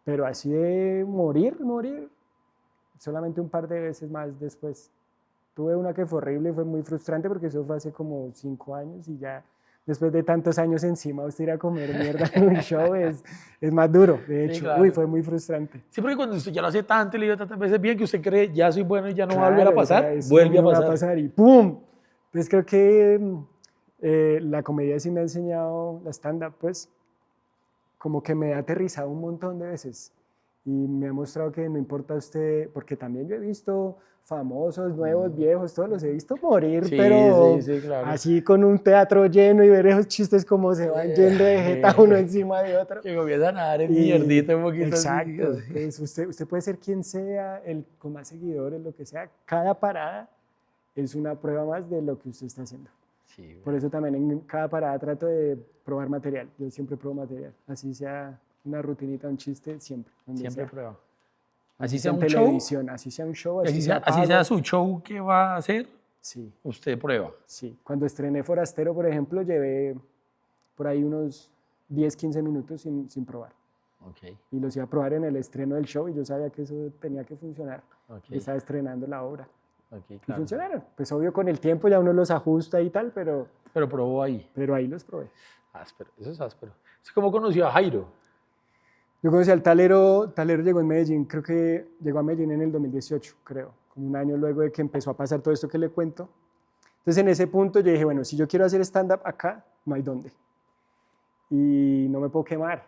Pero así de morir, solamente un par de veces más después. Tuve una que fue horrible y fue muy frustrante porque eso fue hace como 5 años y ya después de tantos años encima usted ir a comer mierda en un show es más duro, de hecho. claro. Uy, fue muy frustrante. Sí, porque cuando usted ya lo hace tanto y le dio tantas veces bien que usted cree, ya soy bueno y ya no va a Claro, volver a o pasar, sea, eso vuelve a no va pasar. y ¡pum! Entonces creo que la comedia sí me ha enseñado, la stand-up, pues, como que me ha aterrizado un montón de veces y me ha mostrado que no importa usted, porque también yo he visto famosos, nuevos, viejos, todos los he visto morir, Sí, pero sí, claro. así con un teatro lleno y ver esos chistes como se van yendo de jeta uno encima de otro. Que comienzan a dar en Y- mierdita un poquito Exacto. así. Entonces usted puede ser quien sea, el con más seguidores, lo que sea. Cada parada es una prueba más de lo que usted está haciendo. Sí, Por eso también en cada parada trato de probar material. Yo siempre pruebo material. Así sea una rutinita, un chiste, siempre. donde siempre sea. prueba. Así sea en un show, televisión, así sea un show, así sea pago. su show que va a hacer, Sí, usted prueba. sí. Cuando estrené Forastero, por ejemplo, llevé por ahí unos 10, 15 minutos sin probar. Ok, Y los iba a probar en el estreno del show y yo sabía que eso tenía que funcionar. ok, Yo estaba estrenando la obra. ok, Y claro. funcionaron. Pues obvio con el tiempo ya uno los ajusta y tal, pero Probó ahí. ahí los probé. Áspero, eso es áspero. ¿Es como conoció a Jairo? Yo conocí al Talero llegó en Medellín, creo que llegó a Medellín en el 2018, creo, como un año luego de que empezó a pasar todo esto que le cuento. Entonces en ese punto yo dije, bueno, si yo quiero hacer stand-up acá, no hay dónde. Y no me puedo quemar.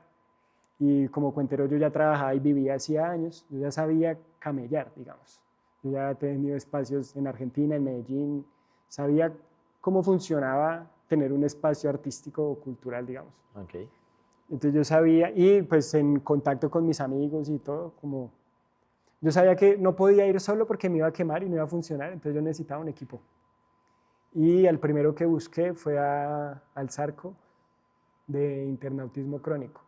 Y como cuentero yo ya trabajaba y vivía hacía años, yo ya sabía camellar, digamos. Yo ya he tenido espacios en Argentina, en Medellín, sabía cómo funcionaba tener un espacio artístico o cultural, digamos. Ok. Entonces yo sabía, y pues en contacto con mis amigos y todo, como yo sabía que no podía ir solo porque me iba a quemar y no iba a funcionar, entonces yo necesitaba un equipo. Y el primero que busqué fue al Zarco de internautismo crónico.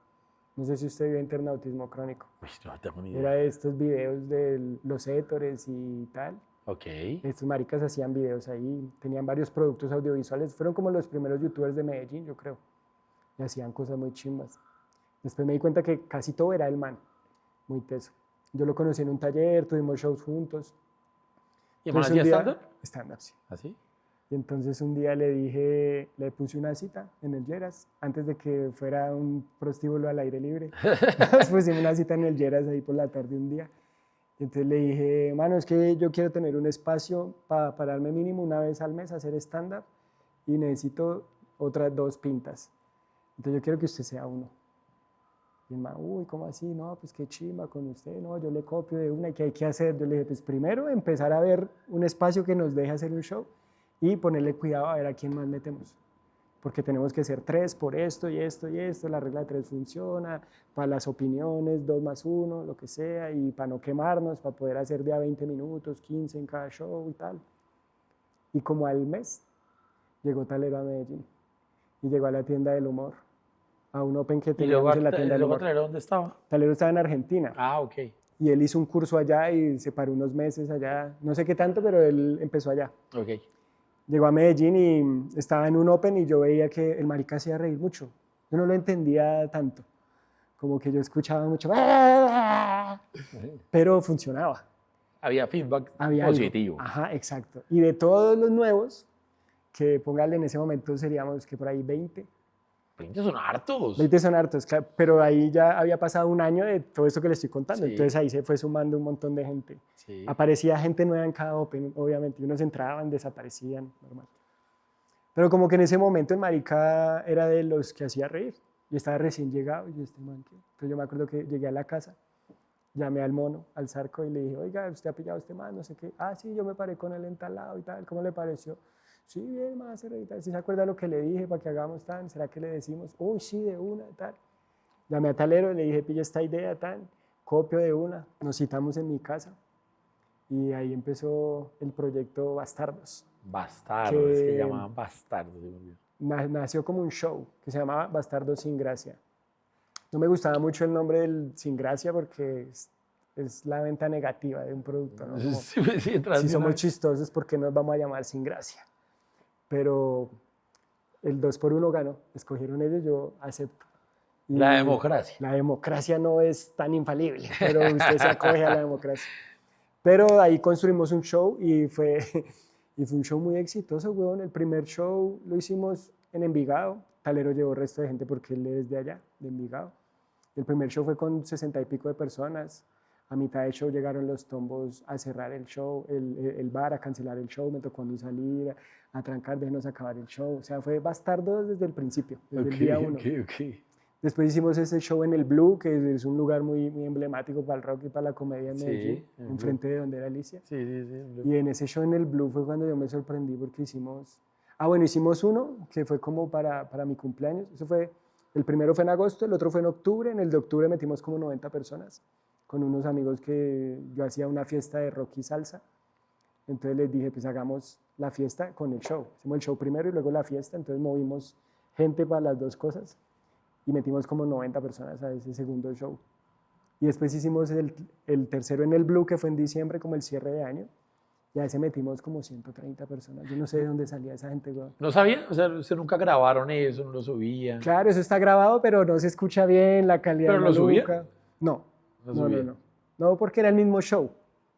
No sé si usted vio internautismo crónico. Uy, no tengo ni Era idea. de estos videos de los hétores y tal. Ok. Estos maricas hacían videos ahí, tenían varios productos audiovisuales. Fueron como los primeros youtubers de Medellín, yo creo. Y hacían cosas muy chimbas. Después me di cuenta que casi todo era el man, muy teso. Yo lo conocí en un taller, tuvimos shows juntos. ¿Y el man Entonces, hacía stand-up? Stand-up, sí. ¿Así? Y entonces un día le puse una cita en el Lleras, antes de que fuera un prostíbulo al aire libre. Nos pusimos una cita en el Lleras ahí por la tarde un día. Y entonces le dije, mano, es que yo quiero tener un espacio para pararme mínimo una vez al mes a hacer stand-up y necesito otras 2 pintas. Entonces yo quiero que usted sea uno. Y el man, uy, ¿cómo así? No, pues qué chimba con usted. No, yo le copio de una. ¿Y qué hay que hacer? Yo le dije, pues primero empezar a ver un espacio que nos deje hacer un show y ponerle cuidado a ver a quién más metemos. Porque tenemos que ser 3 por esto y esto y esto. La regla de 3 funciona. Para las opiniones, 2 más 1, lo que sea. Y para no quemarnos, para poder hacer de a 20 minutos, 15 en cada show y tal. Y como al mes, llegó Talero a Medellín. Y llegó a la tienda del humor. A un open que ¿Y luego, teníamos en la tienda del humor. Talero dónde estaba? Talero estaba en Argentina. Ah, ok. Y él hizo un curso allá y se paró unos meses allá. No sé qué tanto, pero él empezó allá. Ok. Llegó a Medellín y estaba en un open y yo veía que el marica hacía reír mucho. Yo no lo entendía tanto. Como que yo escuchaba mucho, pero funcionaba. Había feedback Había positivo. algo. Ajá, exacto. Y de todos los nuevos, que póngale en ese momento seríamos que por ahí 20. 20 son hartos. 20 son hartos, claro, pero ahí ya había pasado un año de todo esto que le estoy contando. Sí. Entonces ahí se fue sumando un montón de gente. Sí. Aparecía gente nueva en cada open, obviamente, y unos entraban, desaparecían, normal. Pero como que en ese momento el marica era de los que hacía reír. Yo estaba recién llegado y yo, este man, ¿qué? Entonces yo me acuerdo que llegué a la casa, llamé al mono, al Zarco, y le dije, oiga, ¿usted ha pillado a este man? No sé qué. Ah, sí, yo me paré con él en tal lado y tal. ¿Cómo le pareció? Sí, bien, más hace reír. ¿Sí se acuerda lo que le dije para que hagamos tan? ¿Será que le decimos? Uy, sí, de una, tal. Llamé a Talero y le dije, pilla esta idea, tal. Copio de una. Nos citamos en mi casa. Y ahí empezó el proyecto Bastardos. Bastardos, que- es que llamaban bastardos. Nació como un show que se llamaba Bastardos sin Gracia. No me gustaba mucho el nombre del Sin Gracia porque es la venta negativa de un producto, ¿no? Como, Sí, sí, entras si de somos una- chistosos, ¿por qué nos vamos a llamar Sin Gracia? Pero el 2x1 ganó, escogieron ellos, yo acepto. Y La democracia. La democracia no es tan infalible, pero usted se acoge a la democracia. Pero ahí construimos un show y fue un show muy exitoso, weón. El primer show lo hicimos en Envigado. Talero llevó el resto de gente porque él es de allá, de Envigado. El primer show fue con 60 y pico de personas. A mitad del show llegaron los tombos a cerrar el show, el bar, a cancelar el show. Me tocó a mí salir, a trancar, déjenos acabar el show. O sea, fue bastardo desde el principio, desde el día 1. Ok. Después hicimos ese show en el Blue, que es un lugar muy, muy emblemático para el rock y para la comedia en Sí, Medellín, el Blue. enfrente de donde era Alicia. Sí, sí, sí. Y en ese show en el Blue fue cuando yo me sorprendí porque hicimos... Ah, bueno, hicimos uno que fue como para mi cumpleaños. Eso fue, el primero fue en agosto, el otro fue en octubre. En el de octubre metimos como 90 personas con unos amigos que yo hacía una fiesta de rock y salsa. Entonces les dije, pues hagamos la fiesta con el show. Hicimos el show primero y luego la fiesta. Entonces movimos gente para las dos cosas y metimos como 90 personas a ese segundo show. Y después hicimos el tercero en el Blue, que fue en diciembre, como el cierre de año. Y a ese metimos como 130 personas. Yo no sé de dónde salía esa gente, güey. ¿No sabían? O sea, ¿ustedes nunca grabaron eso, no lo subían? Claro, eso está grabado, pero no se escucha bien, la calidad ¿Pero lo subían? maluca. No, No no, no, subían. no. No, porque era el mismo show.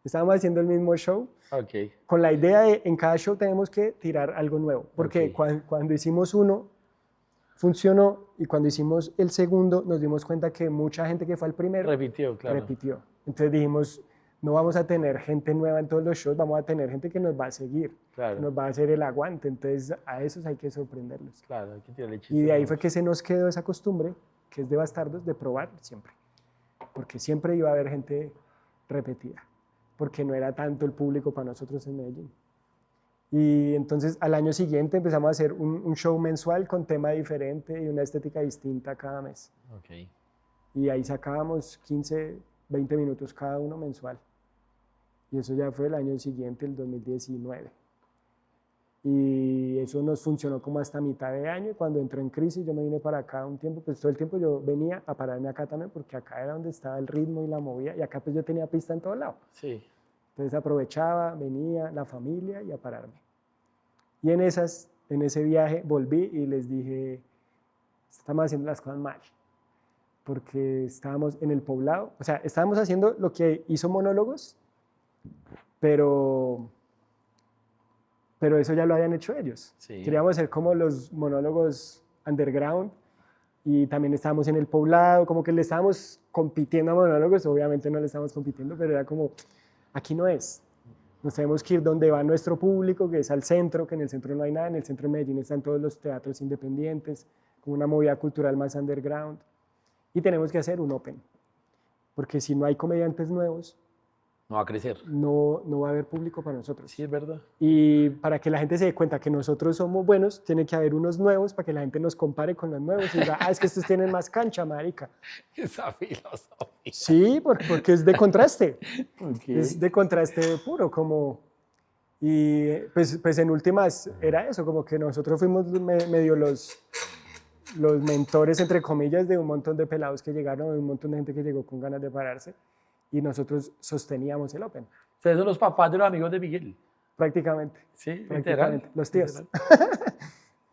Estábamos haciendo el mismo show Ok. con la idea de en cada show tenemos que tirar algo nuevo. Porque Ok. cuando hicimos uno, funcionó, y cuando hicimos el segundo, nos dimos cuenta que mucha gente que fue al primero Repitió, claro. repitió. Entonces dijimos, no vamos a tener gente nueva en todos los shows, vamos a tener gente que nos va a seguir, Claro. que nos va a hacer el aguante. Entonces a esos hay que sorprenderlos. Claro, hay que tirarle chistes Y de ahí nuevos. fue que se nos quedó esa costumbre, que es de Bastardos, de probar siempre. Porque siempre iba a haber gente repetida, porque no era tanto el público para nosotros en Medellín. Y entonces al año siguiente empezamos a hacer un show mensual con tema diferente y una estética distinta cada mes. Ok. Y ahí sacábamos 15, 20 minutos cada uno mensual. Y eso ya fue el año siguiente, el 2019. Y eso nos funcionó como hasta mitad de año. Y cuando entró en crisis, yo me vine para acá un tiempo, pues todo el tiempo yo venía a pararme acá también, porque acá era donde estaba el ritmo y la movida, y acá pues yo tenía pista en todo lado. Sí. Entonces aprovechaba, venía, la familia y a pararme. Y en ese viaje volví y les dije, estamos haciendo las cosas mal, porque estábamos en el poblado, o sea, estábamos haciendo lo que hizo Monólogos, pero eso ya lo habían hecho ellos. Sí. Queríamos ser como los Monólogos underground, y también estábamos en el poblado, como que le estábamos compitiendo a Monólogos, obviamente no le estábamos compitiendo, pero era como, aquí no es. Nos tenemos que ir donde va nuestro público, que es al centro, que en el centro no hay nada. En el centro de Medellín están todos los teatros independientes, como una movida cultural más underground. Y tenemos que hacer un open, porque si no hay comediantes nuevos, No va a crecer. no va a haber público para nosotros. Sí, es verdad. Y para que la gente se dé cuenta que nosotros somos buenos, tiene que haber unos nuevos para que la gente nos compare con los nuevos y diga, ah, es que estos tienen más cancha, marica. Esa filosofía. Sí, porque es de contraste. Ok. Es de contraste puro, como... Y pues en últimas era eso, como que nosotros fuimos medio los mentores, entre comillas, de un montón de pelados que llegaron, de un montón de gente que llegó con ganas de pararse, y nosotros sosteníamos el Open, Ustedes son los papás de los amigos de Miguel. prácticamente. Sí, literal. Prácticamente, los tíos. Literal.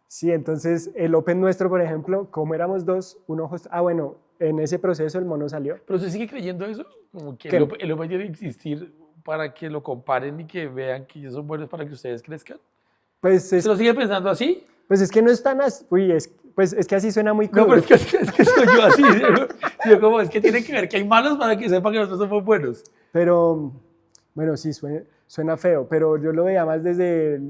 Sí, entonces el Open nuestro, por ejemplo, como éramos dos, bueno, en ese proceso el mono salió. Pero usted sigue creyendo eso, como que ¿Qué? el Open tiene que existir para que lo comparen y que vean que ellos son buenos para que ustedes crezcan. Pues ¿Se lo sigue pensando así? pues es que no es tan así, pues es que así suena muy No, crudo. pero es que soy yo así. Yo como, es que tiene que ver que hay malos para que sepan que nosotros somos buenos. Pero, bueno, sí, suena feo, pero yo lo veía más desde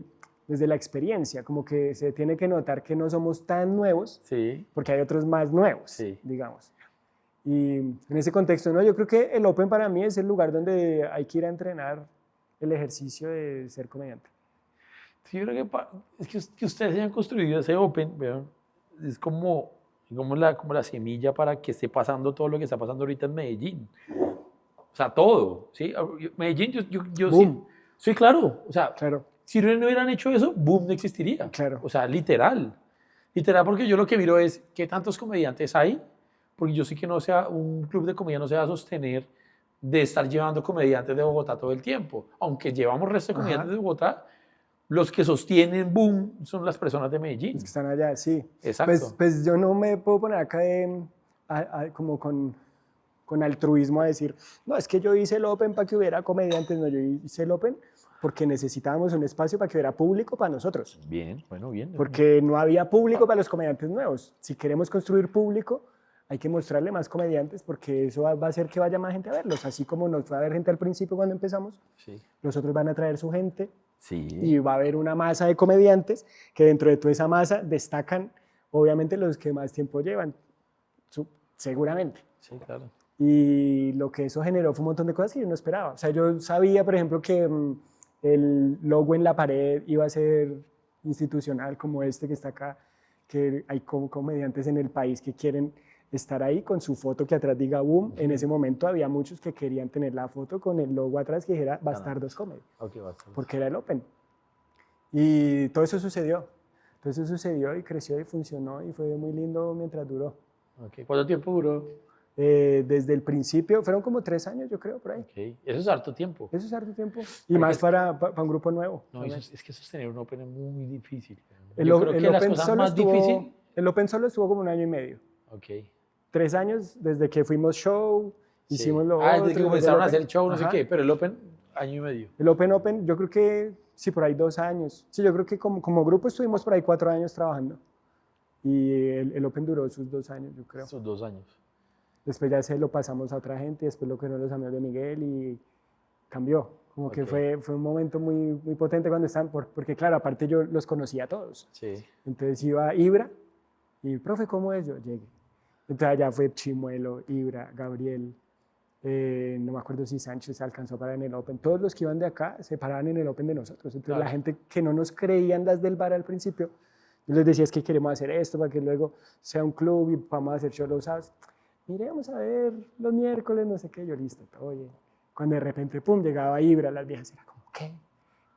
la experiencia, como que se tiene que notar que no somos tan nuevos, Sí, porque hay otros más nuevos, Sí. digamos. Y en ese contexto, no, yo creo que el Open para mí es el lugar donde hay que ir a entrenar el ejercicio de ser comediante. sí, yo creo que es que ustedes hayan construido ese Open, vean, es como la semilla para que esté pasando todo lo que está pasando ahorita en Medellín. O sea, todo, ¿sí? Medellín, yo sí, Boom. sí, claro. O sea, Claro, si no hubieran hecho eso, boom, no existiría. Claro. O sea, literal. Literal, porque yo lo que miro es qué tantos comediantes hay, porque yo sí que no sea un club de comedia no se va a sostener de estar llevando comediantes de Bogotá todo el tiempo. Aunque llevamos resto de comediantes Ajá. de Bogotá, los que sostienen boom son las personas de Medellín. los que están allá, sí. Exacto. Pues yo no me puedo poner acá como con altruismo a decir, no, es que yo hice el Open para que hubiera comediantes, no, yo hice el Open porque necesitábamos un espacio para que hubiera público para nosotros, Bien, bueno, bien. porque no había público para los comediantes nuevos. Si queremos construir público, hay que mostrarle más comediantes porque eso va a hacer que vaya más gente a verlos, así como nos fue a ver gente al principio cuando empezamos, Sí. los otros van a traer su gente Sí. y va a haber una masa de comediantes que dentro de toda esa masa destacan obviamente los que más tiempo llevan, seguramente. Sí, claro. Y lo que eso generó fue un montón de cosas que yo no esperaba. O sea, yo sabía, por ejemplo, que el logo en la pared iba a ser institucional como este que está acá, que hay comediantes en el país que quieren estar ahí con su foto que atrás diga boom. En ese momento había muchos que querían tener la foto con el logo atrás que dijera Bastardos Comedy, Ok, basta. porque era el Open. Y todo eso sucedió. Todo eso sucedió y creció y funcionó y fue muy lindo mientras duró. Ok, ¿cuánto tiempo duró? Desde el principio, fueron como 3 años, yo creo, por ahí. Ok. Eso es harto tiempo. Eso es harto tiempo. Y Hay más que- para un grupo nuevo. No, también. es que sostener un Open es muy difícil. El, Yo o- creo el que las Open cosas solo más estuvo, difíciles. el Open solo estuvo como 1 año y medio. Ok. 3 años desde que fuimos show, Sí. hicimos lo Desde otro. que luego comenzaron a el hacer Open. el show, no sé Ajá. qué, pero el Open, año y medio. El Open, yo creo que sí, por ahí 2 años. Sí, yo creo que como grupo estuvimos por ahí 4 años trabajando. Y el Open duró sus 2 años, yo creo. Esos 2 años. Después ya se lo pasamos a otra gente, después lo fueron los amigos de Miguel y cambió. Como que Ok. fue un momento muy, muy potente cuando estaban, porque claro, aparte yo los conocía a todos. Sí. Entonces iba Ibra y, profe, ¿cómo es? Yo llegué. Entonces allá fue Chimuelo, Ibra, Gabriel, no me acuerdo si Sánchez alcanzó a parar en el Open. Todos los que iban de acá se paraban en el Open de nosotros. Entonces Claro. la gente que no nos creían las del bar al principio, yo les decía es que queremos hacer esto para que luego sea un club y vamos a hacer show los sábados. Mire, vamos a ver los miércoles, no sé qué, yo listo, todo bien. Cuando de repente, pum, llegaba Ibra, las viejas era como, ¿qué?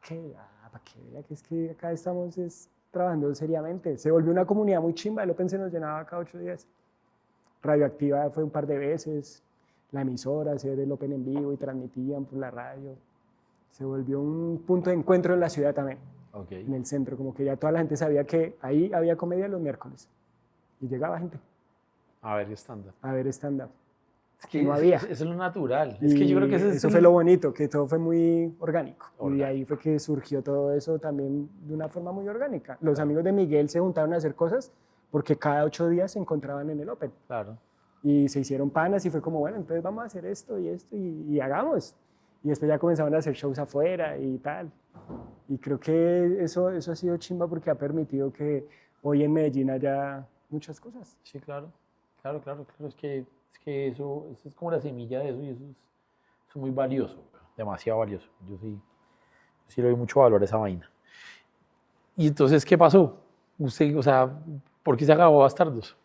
¿Qué? Para que vea que es que acá estamos trabajando seriamente. Se volvió una comunidad muy chimba, el Open se nos llenaba cada 8 días. Radioactiva fue un par de veces, la emisora, hacer el Open en vivo y transmitían por la radio. Se volvió un punto de encuentro en la ciudad también, Ok. en el centro, como que ya toda la gente sabía que ahí había comedia los miércoles. Y llegaba gente A ver, estándar. a ver stand-up. Es que no había. Eso es lo natural. Es que yo creo que Y eso es eso fue lo bonito, que todo fue muy orgánico. Y de Orgánico. ahí fue que surgió todo eso también de una forma muy orgánica. Los amigos de Miguel se juntaron a hacer cosas porque cada 8 días se encontraban en el Open. Claro. Y se hicieron panas y fue como, bueno, entonces vamos a hacer esto y hagamos. Y después ya comenzaron a hacer shows afuera y tal. Y creo que eso ha sido chimba porque ha permitido que hoy en Medellín haya muchas cosas. Sí, claro. Claro. Es que eso es como la semilla de eso y eso es muy valioso. Demasiado valioso. Yo sí le doy mucho valor a esa vaina. Y entonces, ¿qué pasó? Usted, o sea, ¿por qué se acabó Bastardos?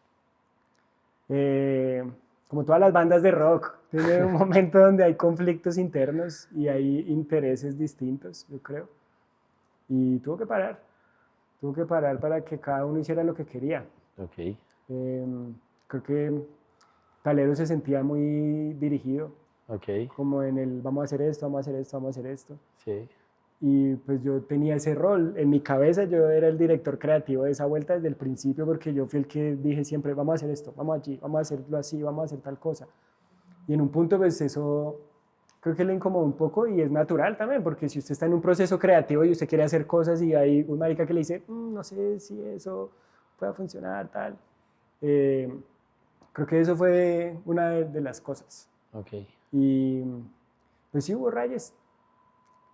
Como todas las bandas de rock, tiene un momento donde hay conflictos internos y hay intereses distintos, yo creo. Y tuvo que parar para que cada uno hiciera lo que quería. Ok. Creo que Talero se sentía muy dirigido, Ok. como en el vamos a hacer esto, vamos a hacer esto, vamos a hacer esto. Sí. Y pues yo tenía ese rol. En mi cabeza yo era el director creativo de esa vuelta desde el principio porque yo fui el que dije siempre, vamos a hacer esto, vamos allí, vamos a hacerlo así, vamos a hacer tal cosa. Y en un punto pues eso creo que le incomodó un poco y es natural también, porque si usted está en un proceso creativo y usted quiere hacer cosas y hay un marica que le dice, no sé si eso pueda funcionar, tal. Creo que eso fue una de las cosas. Ok. Y pues sí hubo rayes,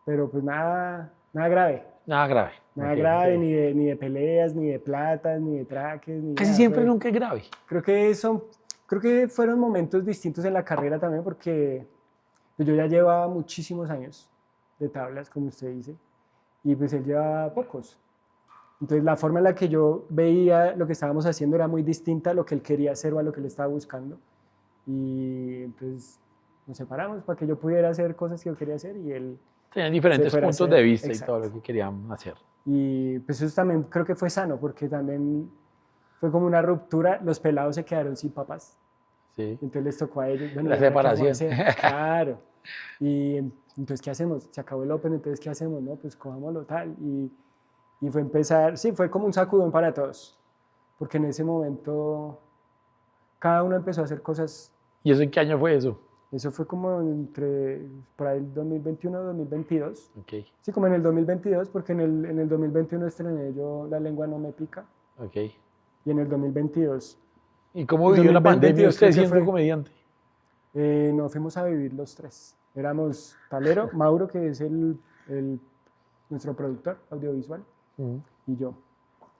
pero pues nada grave. Nada grave. Nada Ok, grave, ok. ni de peleas, ni de platas, ni de traques, ni Casi nada. siempre Fue- nunca es grave. creo que fueron momentos distintos en la carrera también porque pues, yo ya llevaba muchísimos años de tablas, como usted dice, y pues él llevaba pocos. Entonces la forma en la que yo veía lo que estábamos haciendo era muy distinta a lo que él quería hacer o a lo que él estaba buscando. Y entonces nos separamos para que yo pudiera hacer cosas que yo quería hacer y él... Tenían diferentes fuera a puntos hacer- de vista exacto. y todo lo que querían hacer. Y pues eso también creo que fue sano porque también fue como una ruptura, los pelados se quedaron sin papás. Sí. Entonces les tocó a ellos, bueno, La ¿y ahora qué vamos a separación. hacer? Claro. Y entonces, ¿qué hacemos? Se acabó el Open, entonces, ¿qué hacemos? No, pues cojámoslo tal. Y fue empezar, sí, fue como un sacudón para todos. Porque en ese momento cada uno empezó a hacer cosas. ¿Y eso en qué año fue eso? Eso fue como por ahí el 2021 2022. Ok. Sí, como en el 2022, porque en el 2021 estrené yo La lengua no me pica. Ok. Y en el 2022 ¿Y cómo El vivió la 2022 pandemia usted creo que siendo fue. comediante? Nos fuimos a vivir los tres. Éramos Talero, Mauro, que es nuestro productor audiovisual, y yo.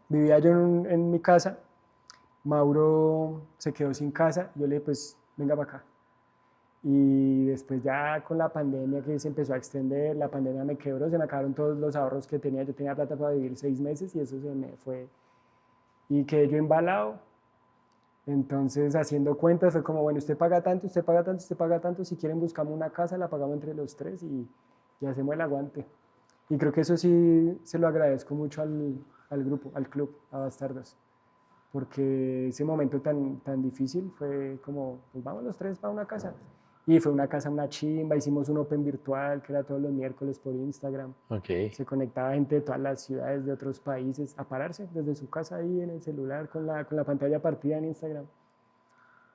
Vivía yo en mi casa. Mauro se quedó sin casa. Yo le dije, pues, venga para acá. Y después ya con la pandemia que se empezó a extender, la pandemia me quebró, se me acabaron todos los ahorros que tenía. Yo tenía plata para vivir 6 meses y eso se me fue. Y quedé yo embalado. Entonces, haciendo cuentas, fue como, bueno, usted paga tanto, usted paga tanto, usted paga tanto. Si quieren, buscamos una casa, la pagamos entre los tres y hacemos el aguante. Y creo que eso sí se lo agradezco mucho al grupo, al club, a Bastardos. porque ese momento tan difícil fue como, pues vamos los tres para una casa. Y fue una casa, una chimba, hicimos un open virtual que era todos los miércoles por Instagram. Ok. Se conectaba gente de todas las ciudades, de otros países, a pararse desde su casa ahí en el celular con la pantalla partida en Instagram.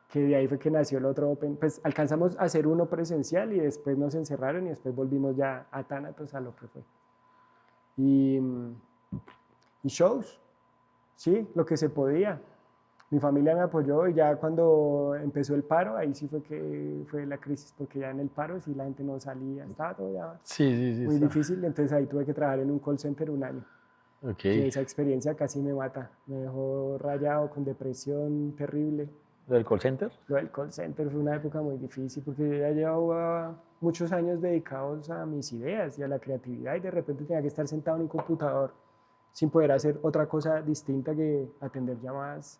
Que de ahí fue que nació el otro open. Pues alcanzamos a hacer uno presencial y después nos encerraron y después volvimos ya a Thanatos a lo que fue. Y shows, sí, lo que se podía. Mi familia me apoyó y ya cuando empezó el paro, ahí sí fue que fue la crisis, porque ya en el paro sí la gente no salía, estaba todo ya Sí, muy está. difícil, entonces ahí tuve que trabajar en un call center un año. Ok. Y esa experiencia casi me mata, me dejó rayado con depresión terrible. ¿Lo del call center? Lo del call center fue una época muy difícil porque yo ya llevaba muchos años dedicados a mis ideas y a la creatividad y de repente tenía que estar sentado en un computador sin poder hacer otra cosa distinta que atender llamadas.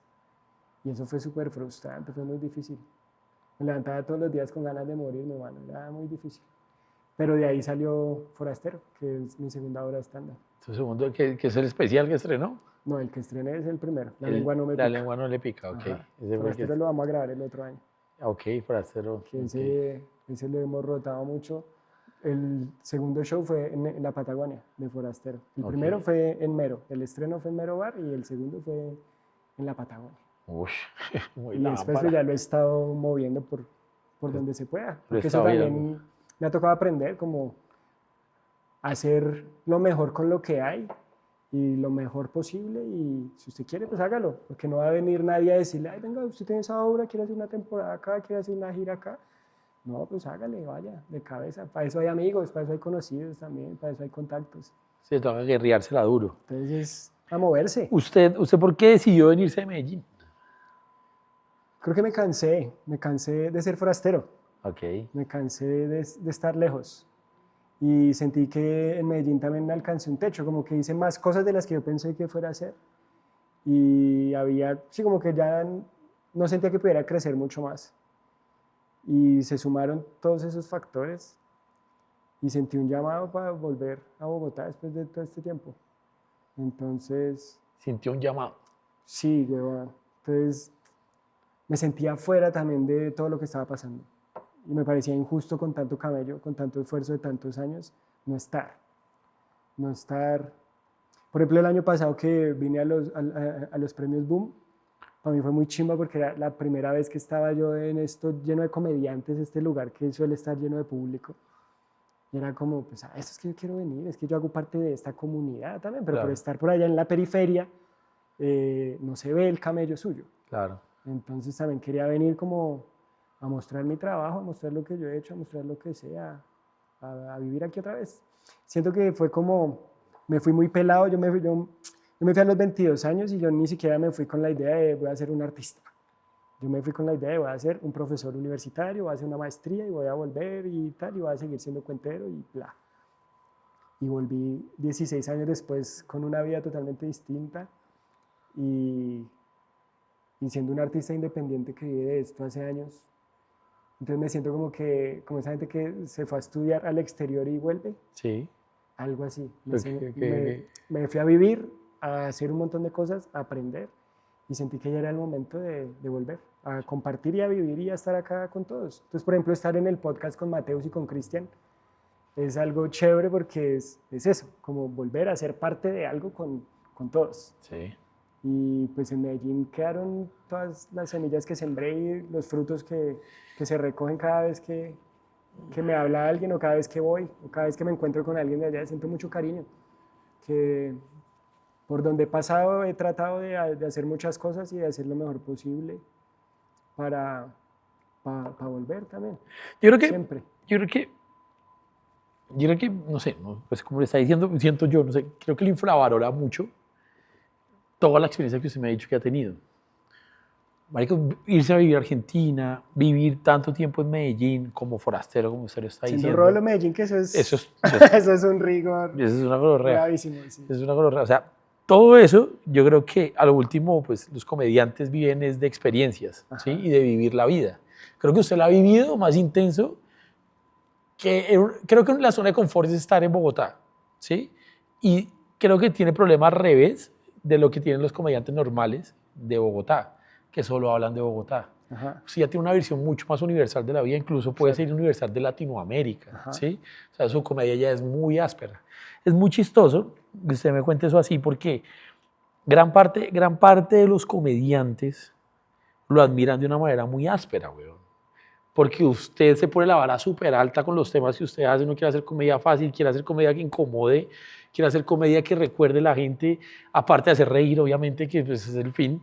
Y eso fue súper frustrante, fue muy difícil. Me levantaba todos los días con ganas de morirme, mano, era muy difícil. Pero de ahí salió Forastero, que es mi segunda obra de stand-up. Entonces, segundo, que es el especial que estrenó. No, el que estrené es el primero, La lengua no me La pica. lengua no le pica, ok. Ajá. Ese fue el que- Forastero lo vamos a grabar el otro año. Ok, Forastero. Que ok. ese lo hemos rotado mucho. El segundo show fue en la Patagonia, de Forastero. El Ok. primero fue en Mero, el estreno fue en Mero Bar y el segundo fue en la Patagonia. Uy, muy Y después lámpara. ya lo he estado moviendo por donde se pueda. Porque eso estado también viendo. me ha tocado aprender como hacer lo mejor con lo que hay y lo mejor posible y si usted quiere pues hágalo, porque no va a venir nadie a decirle, ay venga, usted tiene esa obra, quiere hacer una temporada acá, quiere hacer una gira acá. No, pues hágale, vaya, de cabeza. Para eso hay amigos, para eso hay conocidos también, para eso hay contactos. Sí, toca guerreársela duro. Entonces, a moverse. ¿Usted por qué decidió venirse de Medellín? Creo que me cansé de ser forastero. Ok. Me cansé de estar lejos y sentí que en Medellín también alcancé un techo, como que hice más cosas de las que yo pensé que fuera a hacer y había, sí, como que ya no sentía que pudiera crecer mucho más y se sumaron todos esos factores y sentí un llamado para volver a Bogotá después de todo este tiempo. Entonces, Sintió un llamado. sí, huevón. Entonces, me sentía fuera también de todo lo que estaba pasando. Y me parecía injusto con tanto camello, con tanto esfuerzo de tantos años, no estar. No estar. Por ejemplo, el año pasado que vine a los premios Boom, para mí fue muy chimba porque era la primera vez que estaba yo en esto lleno de comediantes, este lugar que suele estar lleno de público. Y era como, pues a esto es que yo quiero venir, es que yo hago parte de esta comunidad también, pero Claro. por estar por allá en la periferia, no se ve el camello suyo. Claro. Entonces también quería venir como a mostrar mi trabajo, a mostrar lo que yo he hecho, a mostrar lo que sé, a vivir aquí otra vez. Siento que fue como, me fui muy pelado, yo me fui a los 22 años y yo ni siquiera me fui con la idea de voy a ser un artista. Yo me fui con la idea de voy a ser un profesor universitario, voy a hacer una maestría y voy a volver y tal, y voy a seguir siendo cuentero y bla. Y volví 16 años después con una vida totalmente distinta y siendo un artista independiente que vive de esto hace años. Entonces me siento como esa gente que se fue a estudiar al exterior y vuelve, Sí. algo así. Ok. Me fui a vivir, a hacer un montón de cosas, a aprender y sentí que ya era el momento de volver, a compartir y a vivir y a estar acá con todos. Entonces, por ejemplo, estar en el podcast con Mateus y con Cristian es algo chévere porque es eso, como volver a ser parte de algo con todos. Sí. Y pues en Medellín quedaron todas las semillas que sembré y los frutos que se recogen cada vez que me habla alguien o cada vez que voy o cada vez que me encuentro con alguien de allá, siento mucho cariño. Que por donde he pasado he tratado de hacer muchas cosas y de hacer lo mejor posible para volver también. Yo creo que, Siempre. yo creo que, no sé, pues como le está diciendo, siento yo, no sé, creo que le infravalora mucho toda la experiencia que usted me ha dicho que ha tenido. Marico, irse a vivir a Argentina, vivir tanto tiempo en Medellín como forastero, como usted lo está Siendo diciendo. Rolo Medellín, que eso es eso es un rigor Eso es una gonorrea. gravísimo. Sí. Es una gonorrea. O sea, todo eso, yo creo que a lo último, pues los comediantes viven es de experiencias, ¿sí? Y de vivir la vida. Creo que usted la ha vivido más intenso creo que la zona de confort es estar en Bogotá, ¿sí? Y creo que tiene problemas al revés de lo que tienen los comediantes normales, de Bogotá, que solo hablan de Bogotá. Ajá. Usted ya tiene una visión mucho más universal de la vida, incluso puede ser universal de Latinoamérica, Ajá. ¿sí? O sea, su comedia ya es muy áspera. Es muy chistoso que usted me cuente eso así, porque gran parte de los comediantes lo admiran de una manera muy áspera, weón. Porque usted se pone la vara súper alta con los temas que usted hace, no quiere hacer comedia fácil, quiere hacer comedia que incomode, quiere hacer comedia que recuerde a la gente, aparte de hacer reír, obviamente, que pues es el fin.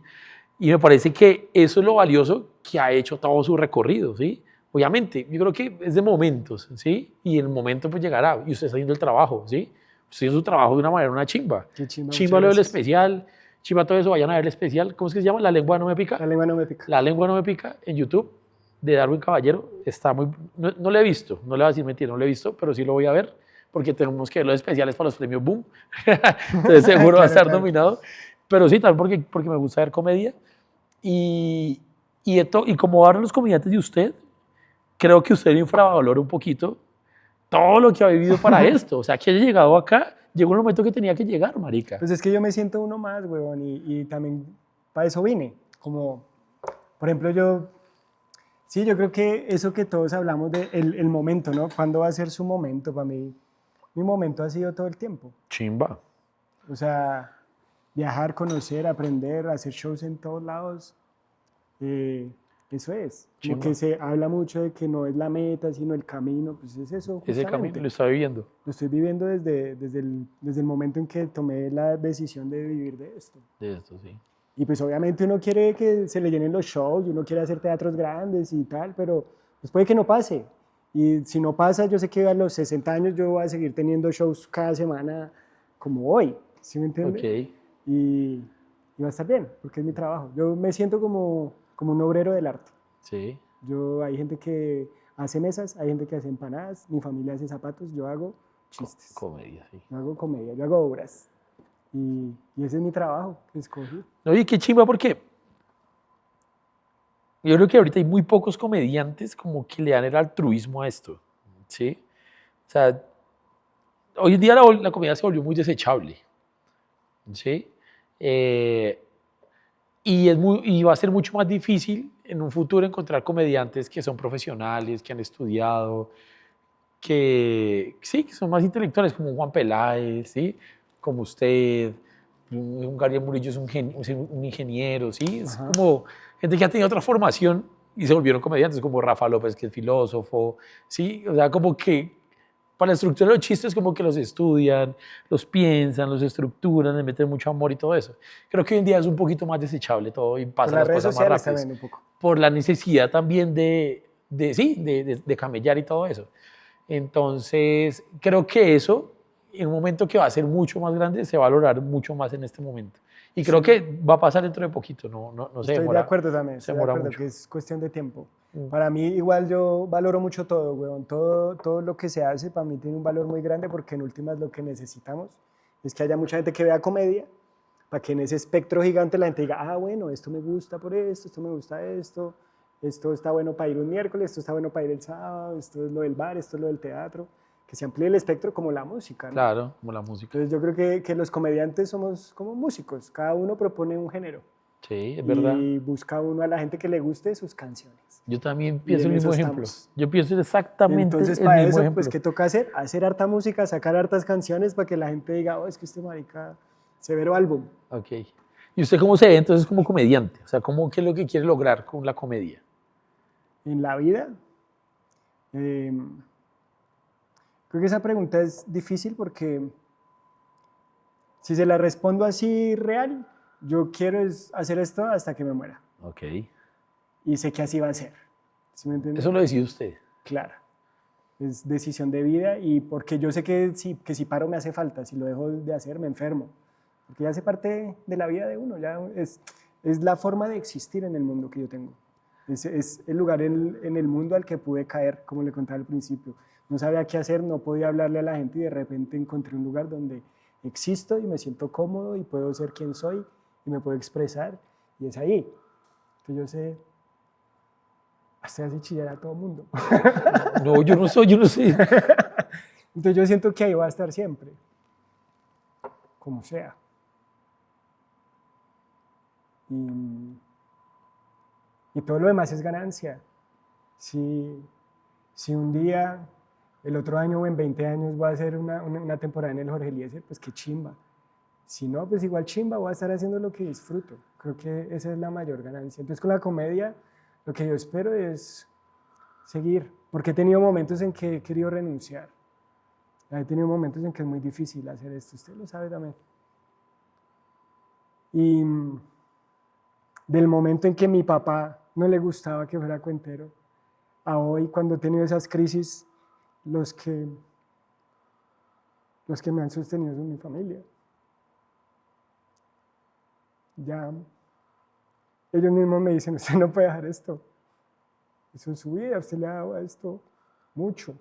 Y me parece que eso es lo valioso que ha hecho todo su recorrido, ¿sí? Obviamente, yo creo que es de momentos, ¿sí? Y el momento pues llegará, y usted está haciendo el trabajo, ¿sí? Usted hace su trabajo de una manera, una chimba. Qué chimba, Chimba muchas lo del gracias. especial, chimba todo eso, vayan a ver el especial. ¿Cómo es que se llama? La lengua no me pica. La lengua no me pica. La lengua no me pica en YouTube de Darwin Caballero. Está muy... No lo he visto, no le voy a decir mentira, no lo he visto, pero sí lo voy a ver porque tenemos que ver los especiales para los premios Boom. Entonces seguro va a estar Claro. nominado. Pero sí, también porque me gusta ver comedia. Y como hablan los comediantes de usted, creo que usted infravalora un poquito todo lo que ha vivido para esto. O sea, que haya llegado acá, llegó un momento que tenía que llegar, marica. Pues es que yo me siento uno más, huevón, y también para eso vine. Como, por ejemplo, sí, yo creo que eso que todos hablamos de el momento, ¿no? ¿Cuándo va a ser su momento? Para mí, mi momento ha sido todo el tiempo. Chimba. O sea, viajar, conocer, aprender, hacer shows en todos lados. Eso es. Como Chimba. que se habla mucho de que no es la meta, sino el camino. Pues es eso. Ese Justamente. camino lo está viviendo. Lo estoy viviendo desde el momento en que tomé la decisión de vivir de esto. De esto, sí. Y pues obviamente uno quiere que se le llenen los shows, y uno quiere hacer teatros grandes y tal, pero pues puede que no pase. Y si no pasa, yo sé que a los 60 años yo voy a seguir teniendo shows cada semana como hoy, ¿sí me entiende? Ok. Y va a estar bien, porque es mi trabajo. Yo me siento como un obrero del arte. Sí. Hay gente que hace mesas, hay gente que hace empanadas, mi familia hace zapatos, yo hago chistes. Comedia, sí. Yo hago comedia, yo hago obras. Y ese es mi trabajo que escogí. Oye, qué chimba, porque yo creo que ahorita hay muy pocos comediantes como que le dan el altruismo a esto, ¿sí? O sea, hoy en día la comedia se volvió muy desechable, ¿sí? Y va a ser mucho más difícil en un futuro encontrar comediantes que son profesionales, que han estudiado, que sí, que son más intelectuales, como Juan Peláez, ¿sí? Como usted, un Gabriel Murillo es un ingeniero, ¿sí? Es Ajá. como gente que ha tenido otra formación y se volvieron comediantes, como Rafa López, que es filósofo, ¿sí? O sea, como que para la estructura de los chistes, como que los estudian, los piensan, los estructuran, les meten mucho amor y todo eso. Creo que hoy en día es un poquito más desechable todo y Por pasan las las redes cosas más sociales rápidas. también un poco. Por la necesidad también de camellar y todo eso. Entonces, creo que eso, en un momento que va a ser mucho más grande, se va a valorar mucho más en este momento. Y creo que va a pasar dentro de poquito, no se Estoy demora. de acuerdo también, se estoy de demora acuerdo mucho. que es cuestión de tiempo. Mm. Para mí igual yo valoro mucho todo, weón. Todo lo que se hace para mí tiene un valor muy grande porque en últimas lo que necesitamos es que haya mucha gente que vea comedia para que en ese espectro gigante la gente diga, ah, bueno, esto me gusta por esto me gusta esto está bueno para ir un miércoles, esto está bueno para ir el sábado, esto es lo del bar, esto es lo del teatro, que se amplíe el espectro como la música, ¿no? Claro, como la música. Entonces yo creo que los comediantes somos como músicos, cada uno propone un género. Sí, es verdad. Y busca uno a la gente que le guste sus canciones. Yo también Y pienso en el mismo eso ejemplo. estamos. Yo pienso exactamente Entonces el para mismo eso, ejemplo. pues, ¿qué toca hacer? Hacer harta música, sacar hartas canciones para que la gente diga, oh, es que este marica, severo álbum. Ok. ¿Y usted cómo se ve entonces como comediante? O sea, ¿qué es lo que quiere lograr con la comedia? En la vida, creo que esa pregunta es difícil porque si se la respondo así real, yo quiero hacer esto hasta que me muera. Ok. Y sé que así va a ser. ¿Sí me entiende? Eso lo decide usted. Claro. Es decisión de vida y porque yo sé que si paro me hace falta, si lo dejo de hacer me enfermo. Porque ya hace parte de la vida de uno, ya es la forma de existir en el mundo que yo tengo. Es el lugar en el mundo al que pude caer, como le contaba al principio. No sabía qué hacer, no podía hablarle a la gente y de repente encontré un lugar donde existo y me siento cómodo y puedo ser quien soy y me puedo expresar y es ahí que yo sé, hasta hace chillar a todo el mundo. No, yo no sé. Entonces yo siento que ahí va a estar siempre, como sea. y, y todo lo demás es ganancia. Si un día, el otro año o en 20 años voy a hacer una temporada en el Jorge Eliezer, pues qué chimba. Si no, pues igual chimba, voy a estar haciendo lo que disfruto. Creo que esa es la mayor ganancia. Entonces con la comedia, lo que yo espero es seguir, porque he tenido momentos en que he querido renunciar. He tenido momentos en que es muy difícil hacer esto, usted lo sabe también. Y del momento en que mi papá no le gustaba que fuera cuentero, a hoy cuando he tenido esas crisis, los que me han sostenido son mi familia. Ya ellos mismos me dicen, usted no puede dejar esto. Eso es su vida, usted le ha dado a esto mucho.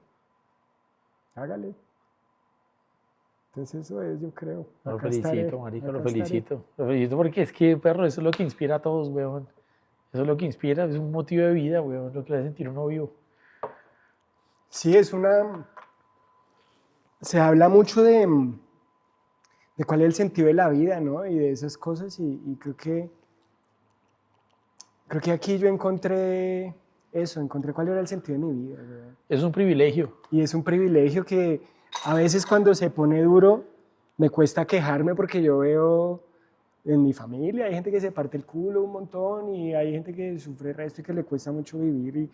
Hágale. Entonces eso es, yo creo. Lo Acá felicito, estaré, marica, acá lo estaré. felicito. Lo felicito porque es que, perro, eso es lo que inspira a todos, weón. Eso es lo que inspira, es un motivo de vida, weón, lo que le hace sentir uno vivo. Sí, se habla mucho de cuál es el sentido de la vida, ¿no? Y de esas cosas y creo que aquí yo encontré eso, encontré cuál era el sentido de mi vida, ¿verdad? Es un privilegio. Y es un privilegio que a veces cuando se pone duro me cuesta quejarme porque yo veo en mi familia hay gente que se parte el culo un montón y hay gente que sufre el resto y que le cuesta mucho vivir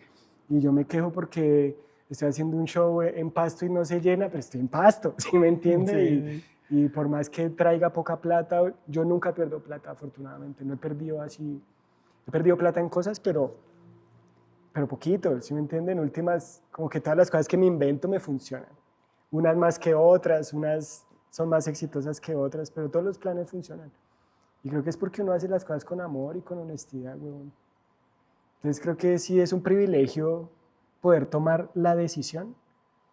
y yo me quejo porque estoy haciendo un show en Pasto y no se llena, pero estoy en Pasto, ¿sí me entiende? Sí. Y por más que traiga poca plata, yo nunca pierdo plata afortunadamente, no he perdido así, he perdido plata en cosas, pero poquito, ¿sí me entienden? En últimas, como que todas las cosas que me invento me funcionan. Unas más que otras, unas son más exitosas que otras, pero todos los planes funcionan. Y creo que es porque uno hace las cosas con amor y con honestidad, weón. Entonces creo que sí es un privilegio poder tomar la decisión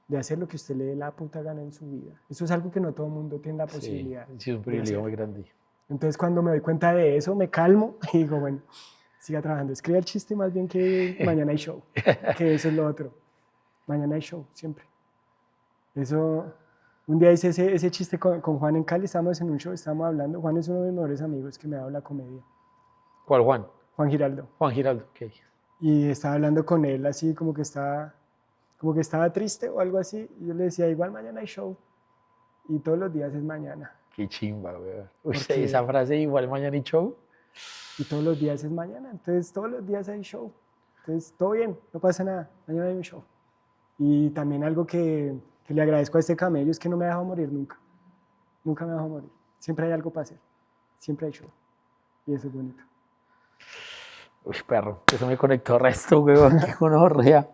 de hacer lo que usted le dé la puta gana en su vida. Eso es algo que no todo el mundo tiene la posibilidad. Sí, es un privilegio muy grande. Entonces cuando me doy cuenta de eso, me calmo y digo, bueno, siga trabajando. Escriba el chiste más bien que mañana hay show, que eso es lo otro. Mañana hay show, siempre. Eso, un día hice ese chiste con Juan en Cali, estábamos en un show, estábamos hablando. Juan es uno de mis mejores amigos que me ha dado la comedia. ¿Cuál, Juan? Juan Giraldo. Juan Giraldo, ok. Y estaba hablando con él así como que estaba triste o algo así. Y yo le decía, igual mañana hay show. Y todos los días es mañana. Qué chimba, weón. Uy, Porque- esa frase igual mañana y show. Y todos los días es mañana. Entonces todos los días hay show. Entonces todo bien, no pasa nada. Mañana hay un show. Y también algo que le agradezco a este camello es que no me ha dejado morir nunca. Nunca me ha dejado morir. Siempre hay algo para hacer. Siempre hay show. Y eso es bonito. Uy, perro, eso me conectó resto, weón. Qué gonorrea.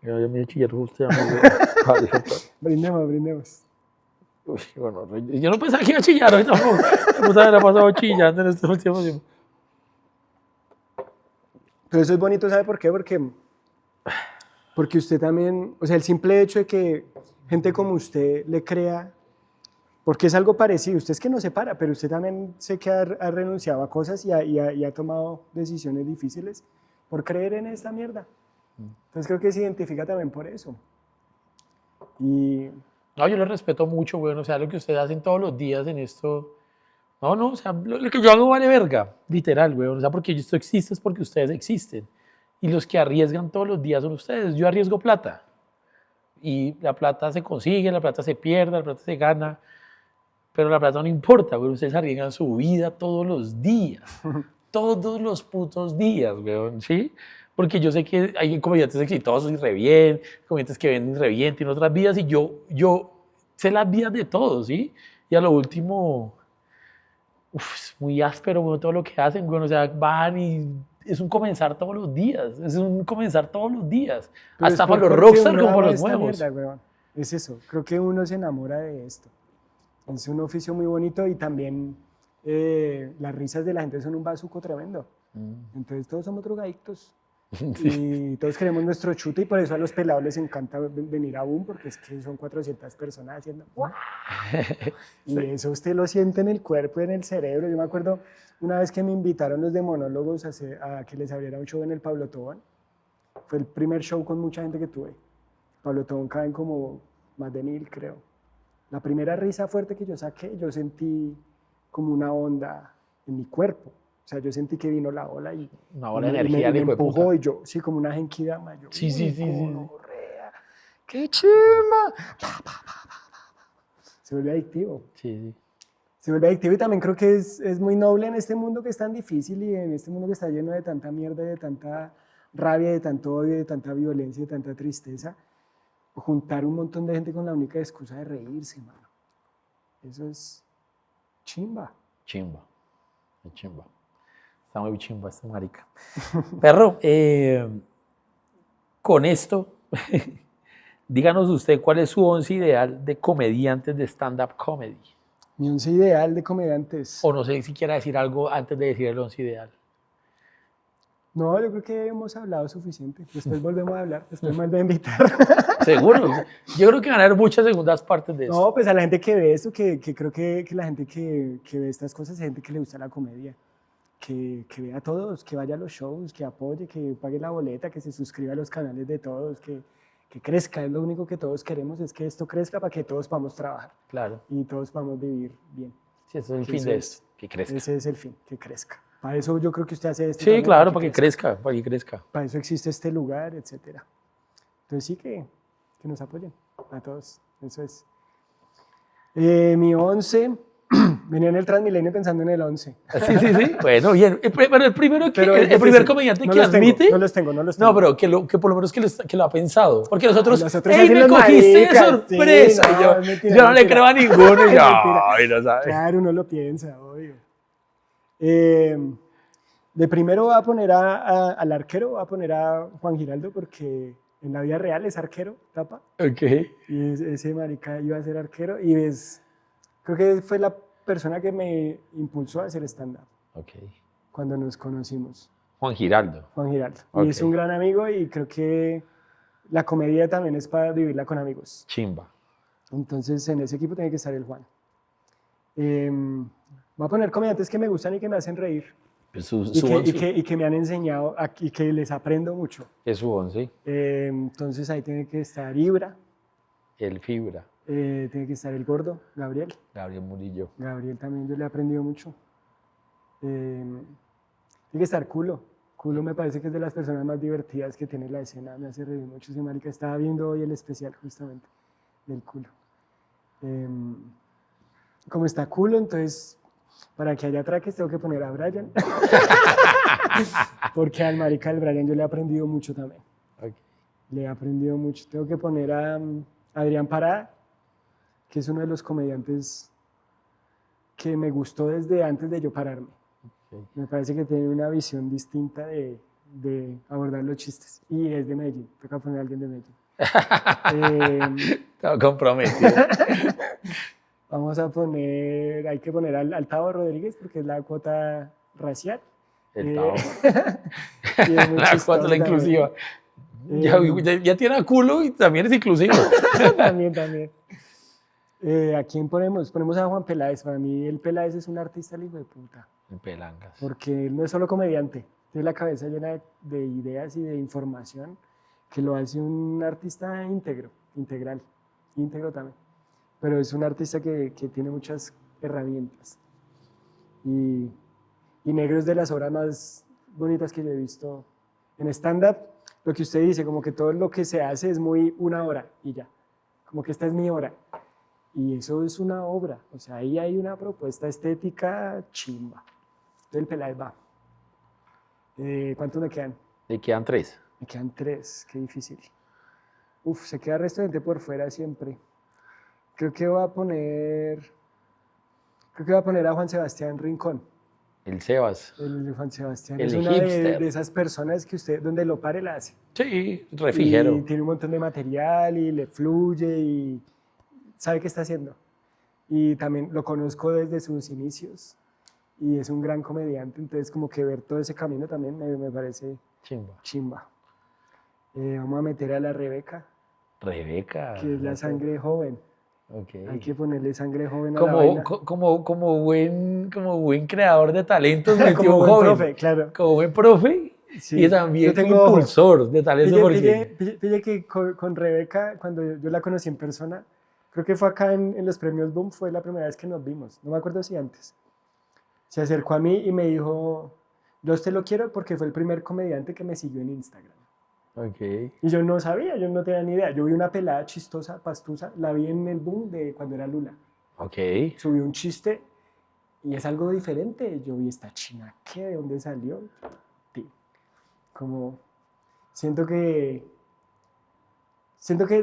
Yo me dio chillar justo. Brindemos, brindemos. Uy, qué gonorrea. Yo no pensaba que iba a chillar hoy tampoco. Puta, me ha pasado chillando en estos últimos tiempos. Pero eso es bonito, ¿sabe por qué? Porque usted también, o sea, el simple hecho de que gente como usted le crea, porque es algo parecido, usted es que no se para, pero usted también sé que ha renunciado a cosas y ha tomado decisiones difíciles por creer en esta mierda. Entonces creo que se identifica también por eso. Y No, yo lo respeto mucho, weón. O sea, lo que ustedes hacen todos los días en esto. No, o sea, lo que yo hago vale verga, literal, weón. O sea, porque esto existe es porque ustedes existen. Y los que arriesgan todos los días son ustedes. Yo arriesgo plata. Y la plata se consigue, la plata se pierde, la plata se gana. Pero la plata no importa, weón. Ustedes arriesgan su vida todos los días. Todos los putos días, weón, ¿sí? Porque yo sé que hay comediantes exitosos y re bien, comediantes que venden re bien, tienen otras vidas y yo sé las vidas de todos, ¿sí? Y a lo último, es muy áspero, weón, todo lo que hacen, weón. O sea, van y es un comenzar todos los días, es un comenzar todos los días. pero Hasta es para los porque rockstar uno como para ama los esta nuevos. mierda, weón. Es eso, creo que uno se enamora de esto. Es un oficio muy bonito y también las risas de la gente son un bazuco tremendo. Entonces todos somos drogadictos y todos queremos nuestro chute y por eso a los pelados les encanta venir a Boom porque es que son 400 personas haciendo ¡guau! Y eso usted lo siente en el cuerpo y en el cerebro. Yo me acuerdo una vez que me invitaron los de monólogos a que les abriera un show en el Pablo Tobón. Fue el primer show con mucha gente que tuve. Pablo Tobón caben como más de 1000, creo. La primera risa fuerte que yo saqué, yo sentí como una onda en mi cuerpo. O sea, yo sentí que vino la ola y Una bola de me energía, el hijo de empujó puta. y yo, sí, como una genkidama. Yo, Sí, sí, uy, sí, sí, sí. gonorrea, ¡qué chimba! Se vuelve adictivo. Sí, sí. Se vuelve adictivo y también creo que es muy noble en este mundo que es tan difícil y en este mundo que está lleno de tanta mierda, de tanta rabia, de tanto odio, de tanta violencia, de tanta tristeza, juntar un montón de gente con la única excusa de reírse, mano. Eso es chimba. Chimba. Es chimba. Está muy chimba este marica. Perro, con esto, díganos usted cuál es su once ideal de comediantes de stand-up comedy. Mi once ideal de comediantes. O no sé si quiera decir algo antes de decir el once ideal. No, yo creo que hemos hablado suficiente. Después volvemos a hablar, después me vuelve a invitar. Seguro. Yo creo que van a haber muchas segundas partes de esto. No, pues a la gente que ve esto, que creo que la gente que ve estas cosas es gente que le gusta la comedia. Que vea a todos, que vaya a los shows, que apoye, que pague la boleta, que se suscriba a los canales de todos, que crezca. Es lo único que todos queremos, es que esto crezca para que todos podamos trabajar Claro. y todos podamos vivir bien. Sí, ese es el Que fin eso de es- esto. Que crezca. Ese es el fin, que crezca. Para eso yo creo que usted hace esto. Sí, también, claro, para que crezca, para que crezca. Para eso existe este lugar, etc. Entonces sí que nos apoyen a todos. Eso es. Mi 11, venía en el Transmilenio pensando en el 11. Sí, sí, sí. Bueno, bien. Pero el primero que, Pero es el primer difícil. comediante No que los tengo, admite. no los tengo. No, pero que por lo menos que lo ha pensado. Porque nosotros, Los ¡ey, hacen me los cogiste de maricas! sorpresa! Sí, Y no, yo, es mentira, yo no le mentira. creo a ninguno. Y Es yo, mentira. ay, no sabes. Claro, uno lo piensa, obvio. De primero voy a poner al arquero, voy a poner a Juan Giraldo porque en la vida real es arquero, tapa. Ok. Y ese marica iba a ser arquero y creo que fue la persona que me impulsó a hacer stand-up Ok. cuando nos conocimos, Juan Giraldo. Juan Giraldo. Ok. Y es un gran amigo y creo que la comedia también es para vivirla con amigos. Chimba. Entonces en ese equipo tiene que estar el Juan. Voy a poner comediantes que me gustan y que me hacen reír Es su y once. y que me han enseñado y que les aprendo mucho. Es su once. Entonces ahí tiene que estar Ibra, El Fibra. tiene que estar el gordo, Gabriel. Gabriel Murillo. Gabriel también yo le he aprendido mucho. Tiene que estar Culo. Culo me parece que es de las personas más divertidas que tiene la escena. Me hace reír mucho ese marica. Estaba viendo hoy el especial justamente del Culo. Como está Culo, entonces para que haya atraques tengo que poner a Brian. Porque al marica del Brian yo le he aprendido mucho también. Ok. Le he aprendido mucho. Tengo que poner a Adrián Parada, que es uno de los comediantes que me gustó desde antes de yo pararme. Ok. Me parece que tiene una visión distinta de abordar los chistes. Y es de Medellín. Toca poner a alguien de Medellín. Estaba comprometido. Vamos a poner, hay que poner al Tavo Rodríguez porque es la cuota racial. El Tao. Y es muy La chistoso cuatro, la también. inclusiva. Ya tiene a culo y también es inclusivo. También. ¿A quién ponemos? Ponemos a Juan Peláez. Para mí el Peláez es un artista el hijo de puta. El Pelangas. Porque él no es solo comediante. Tiene la cabeza llena de ideas y de información que lo hace un artista integral. Íntegro también. Pero es un artista que tiene muchas herramientas. Y Negro es de las obras más bonitas que yo he visto en stand-up. Lo que usted dice, como que todo lo que se hace es muy una hora y ya. Como que esta es mi hora. Y eso es una obra. O sea, ahí hay una propuesta estética chimba. Entonces el Peláez va. ¿Cuántos me quedan? Le quedan 3. Me quedan 3. Qué difícil. Uf, se queda el resto de gente por fuera siempre. Creo que voy a poner a Juan Sebastián Rincón. El Sebas. El Juan Sebastián El es una hipster. de esas personas que usted, donde lo pare, la hace. Sí, refijero. Y tiene un montón de material y le fluye y sabe qué está haciendo. Y también lo conozco desde sus inicios y es un gran comediante, entonces como que ver todo ese camino también me parece Chimba. chimba. Vamos a meter a la Rebeca, Rebeca. que es la sangre joven. Ok. Hay que ponerle sangre joven a la vaina. Como buen creador de talentos, metió Como un buen joven. profe, claro. Como buen profe Sí, y también yo tengo ojo. impulsor de talento. Porque... Pille que con Rebeca, cuando yo la conocí en persona, creo que fue acá en los premios Boom, fue la primera vez que nos vimos. No me acuerdo si antes. Se acercó a mí y me dijo, yo a usted lo quiero porque fue el primer comediante que me siguió en Instagram. Ok. Y yo no sabía, yo no tenía ni idea. Yo vi una pelada chistosa, pastusa, la vi en el boom de cuando era Lula. Ok. Subí un chiste y es algo diferente. Yo vi esta china, ¿qué? ¿De dónde salió? Sí. Como, siento que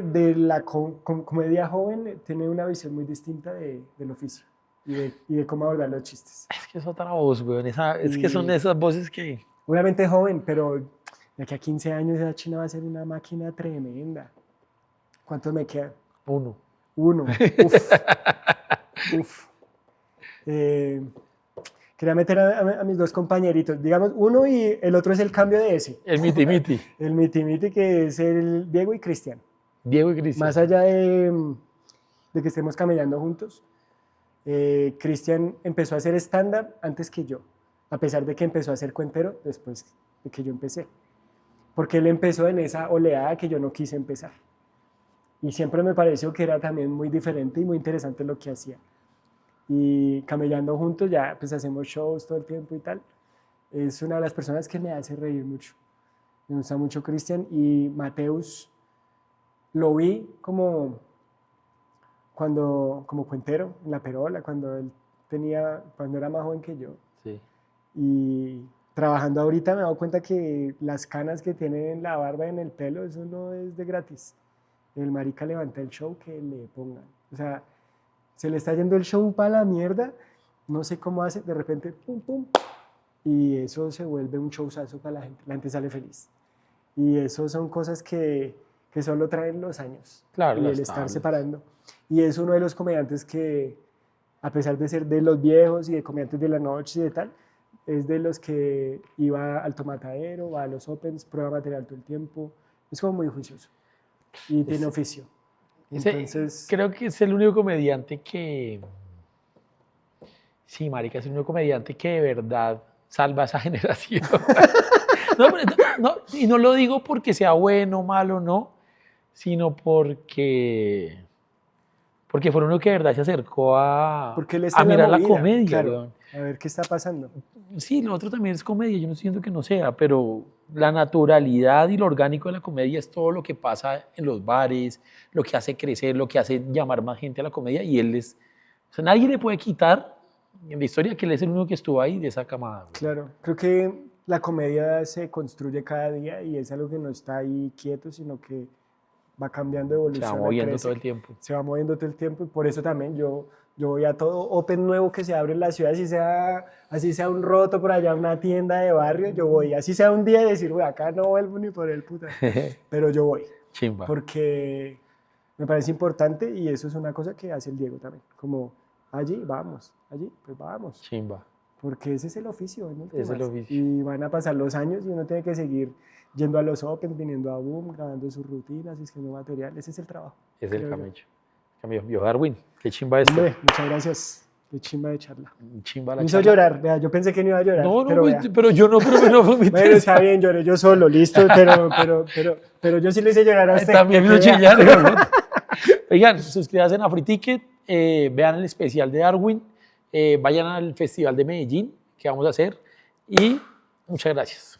de la comedia joven tiene una visión muy distinta del oficio y de cómo abordar los chistes. Es que es otra voz, weón. Es que son esas voces que... Obviamente joven, pero de aquí a 15 años esa china va a ser una máquina tremenda. ¿Cuántos me quedan? Uno. Uf. Uf. Quería meter a mis dos compañeritos. Digamos, uno y el otro es el cambio de ese. El miti-miti. El miti-miti que es el Diego y Cristian. Diego y Cristian. Más allá de que estemos camellando juntos, Cristian empezó a hacer stand-up antes que yo, a pesar de que empezó a hacer cuentero después de que yo empecé. Porque él empezó en esa oleada que yo no quise empezar. Y siempre me pareció que era también muy diferente y muy interesante lo que hacía. Y camellando juntos ya pues hacemos shows todo el tiempo y tal. Es una de las personas que me hace reír mucho. Me gusta mucho Cristian y Mateus. Lo vi como cuentero en La Perola, cuando era más joven que yo. Sí. Y trabajando ahorita me he dado cuenta que las canas que tiene en la barba y en el pelo, eso no es de gratis. El marica levanta el show que le pongan. O sea, se le está yendo el show para la mierda, no sé cómo hace, de repente, pum, pum, y eso se vuelve un showzazo para la gente sale feliz. Y eso son cosas que solo traen los años, Claro, y las el estar tablas. separando. Y es uno de los comediantes que, a pesar de ser de los viejos y de comediantes de la noche y de tal, es de los que iba al tomatadero, va a los opens, prueba material todo el tiempo, es como muy juicioso y tiene oficio. Entonces, Creo que es el único comediante que... Sí, marica, es el único comediante que de verdad salva a esa generación. Y no lo digo porque sea bueno o malo, no, sino porque fue uno que de verdad se acercó a porque él está en mirar la movida, comedia. claro, weón. a ver qué está pasando. Sí, lo otro también es comedia, yo no siento que no sea, pero la naturalidad y lo orgánico de la comedia es todo lo que pasa en los bares, lo que hace crecer, lo que hace llamar más gente a la comedia, y él es, o sea, nadie le puede quitar en la historia que él es el único que estuvo ahí de esa camada. Güey. Claro, creo que la comedia se construye cada día y es algo que no está ahí quieto, sino que va cambiando, Se evoluciona, va moviendo crece. todo el tiempo. Se va moviendo todo el tiempo y por eso también yo voy a todo open nuevo que se abre en la ciudad, así sea un roto por allá, una tienda de barrio, yo voy, así sea un día y decir, güey, acá no vuelvo ni por el puta, pero yo voy, Chimba. porque me parece importante y eso es una cosa que hace el Diego también, como allí vamos, pues vamos, Chimba. porque ese es el oficio, ¿no? Es el oficio. Y van a pasar los años y uno tiene que seguir yendo a los opens, viniendo a Boom, grabando sus rutinas, escribiendo material, ese es el trabajo. Es el creo yo. camello. Cambio. Viejo Darwin, qué chimba esto. Hombre, muchas gracias. Qué chimba de charla. Chimba la Me hizo charla. llorar, vea, yo pensé que no iba a llorar. No, pero, pues, vea. pero yo no, pero fue mi Bueno, está bien, lloré yo solo, listo, pero yo sí le hice llorar a usted. También me lo porque vea. chillar. Oigan, suscríbanse a Free Ticket, vean el especial de Darwin, vayan al Festival de Medellín que vamos a hacer y muchas gracias.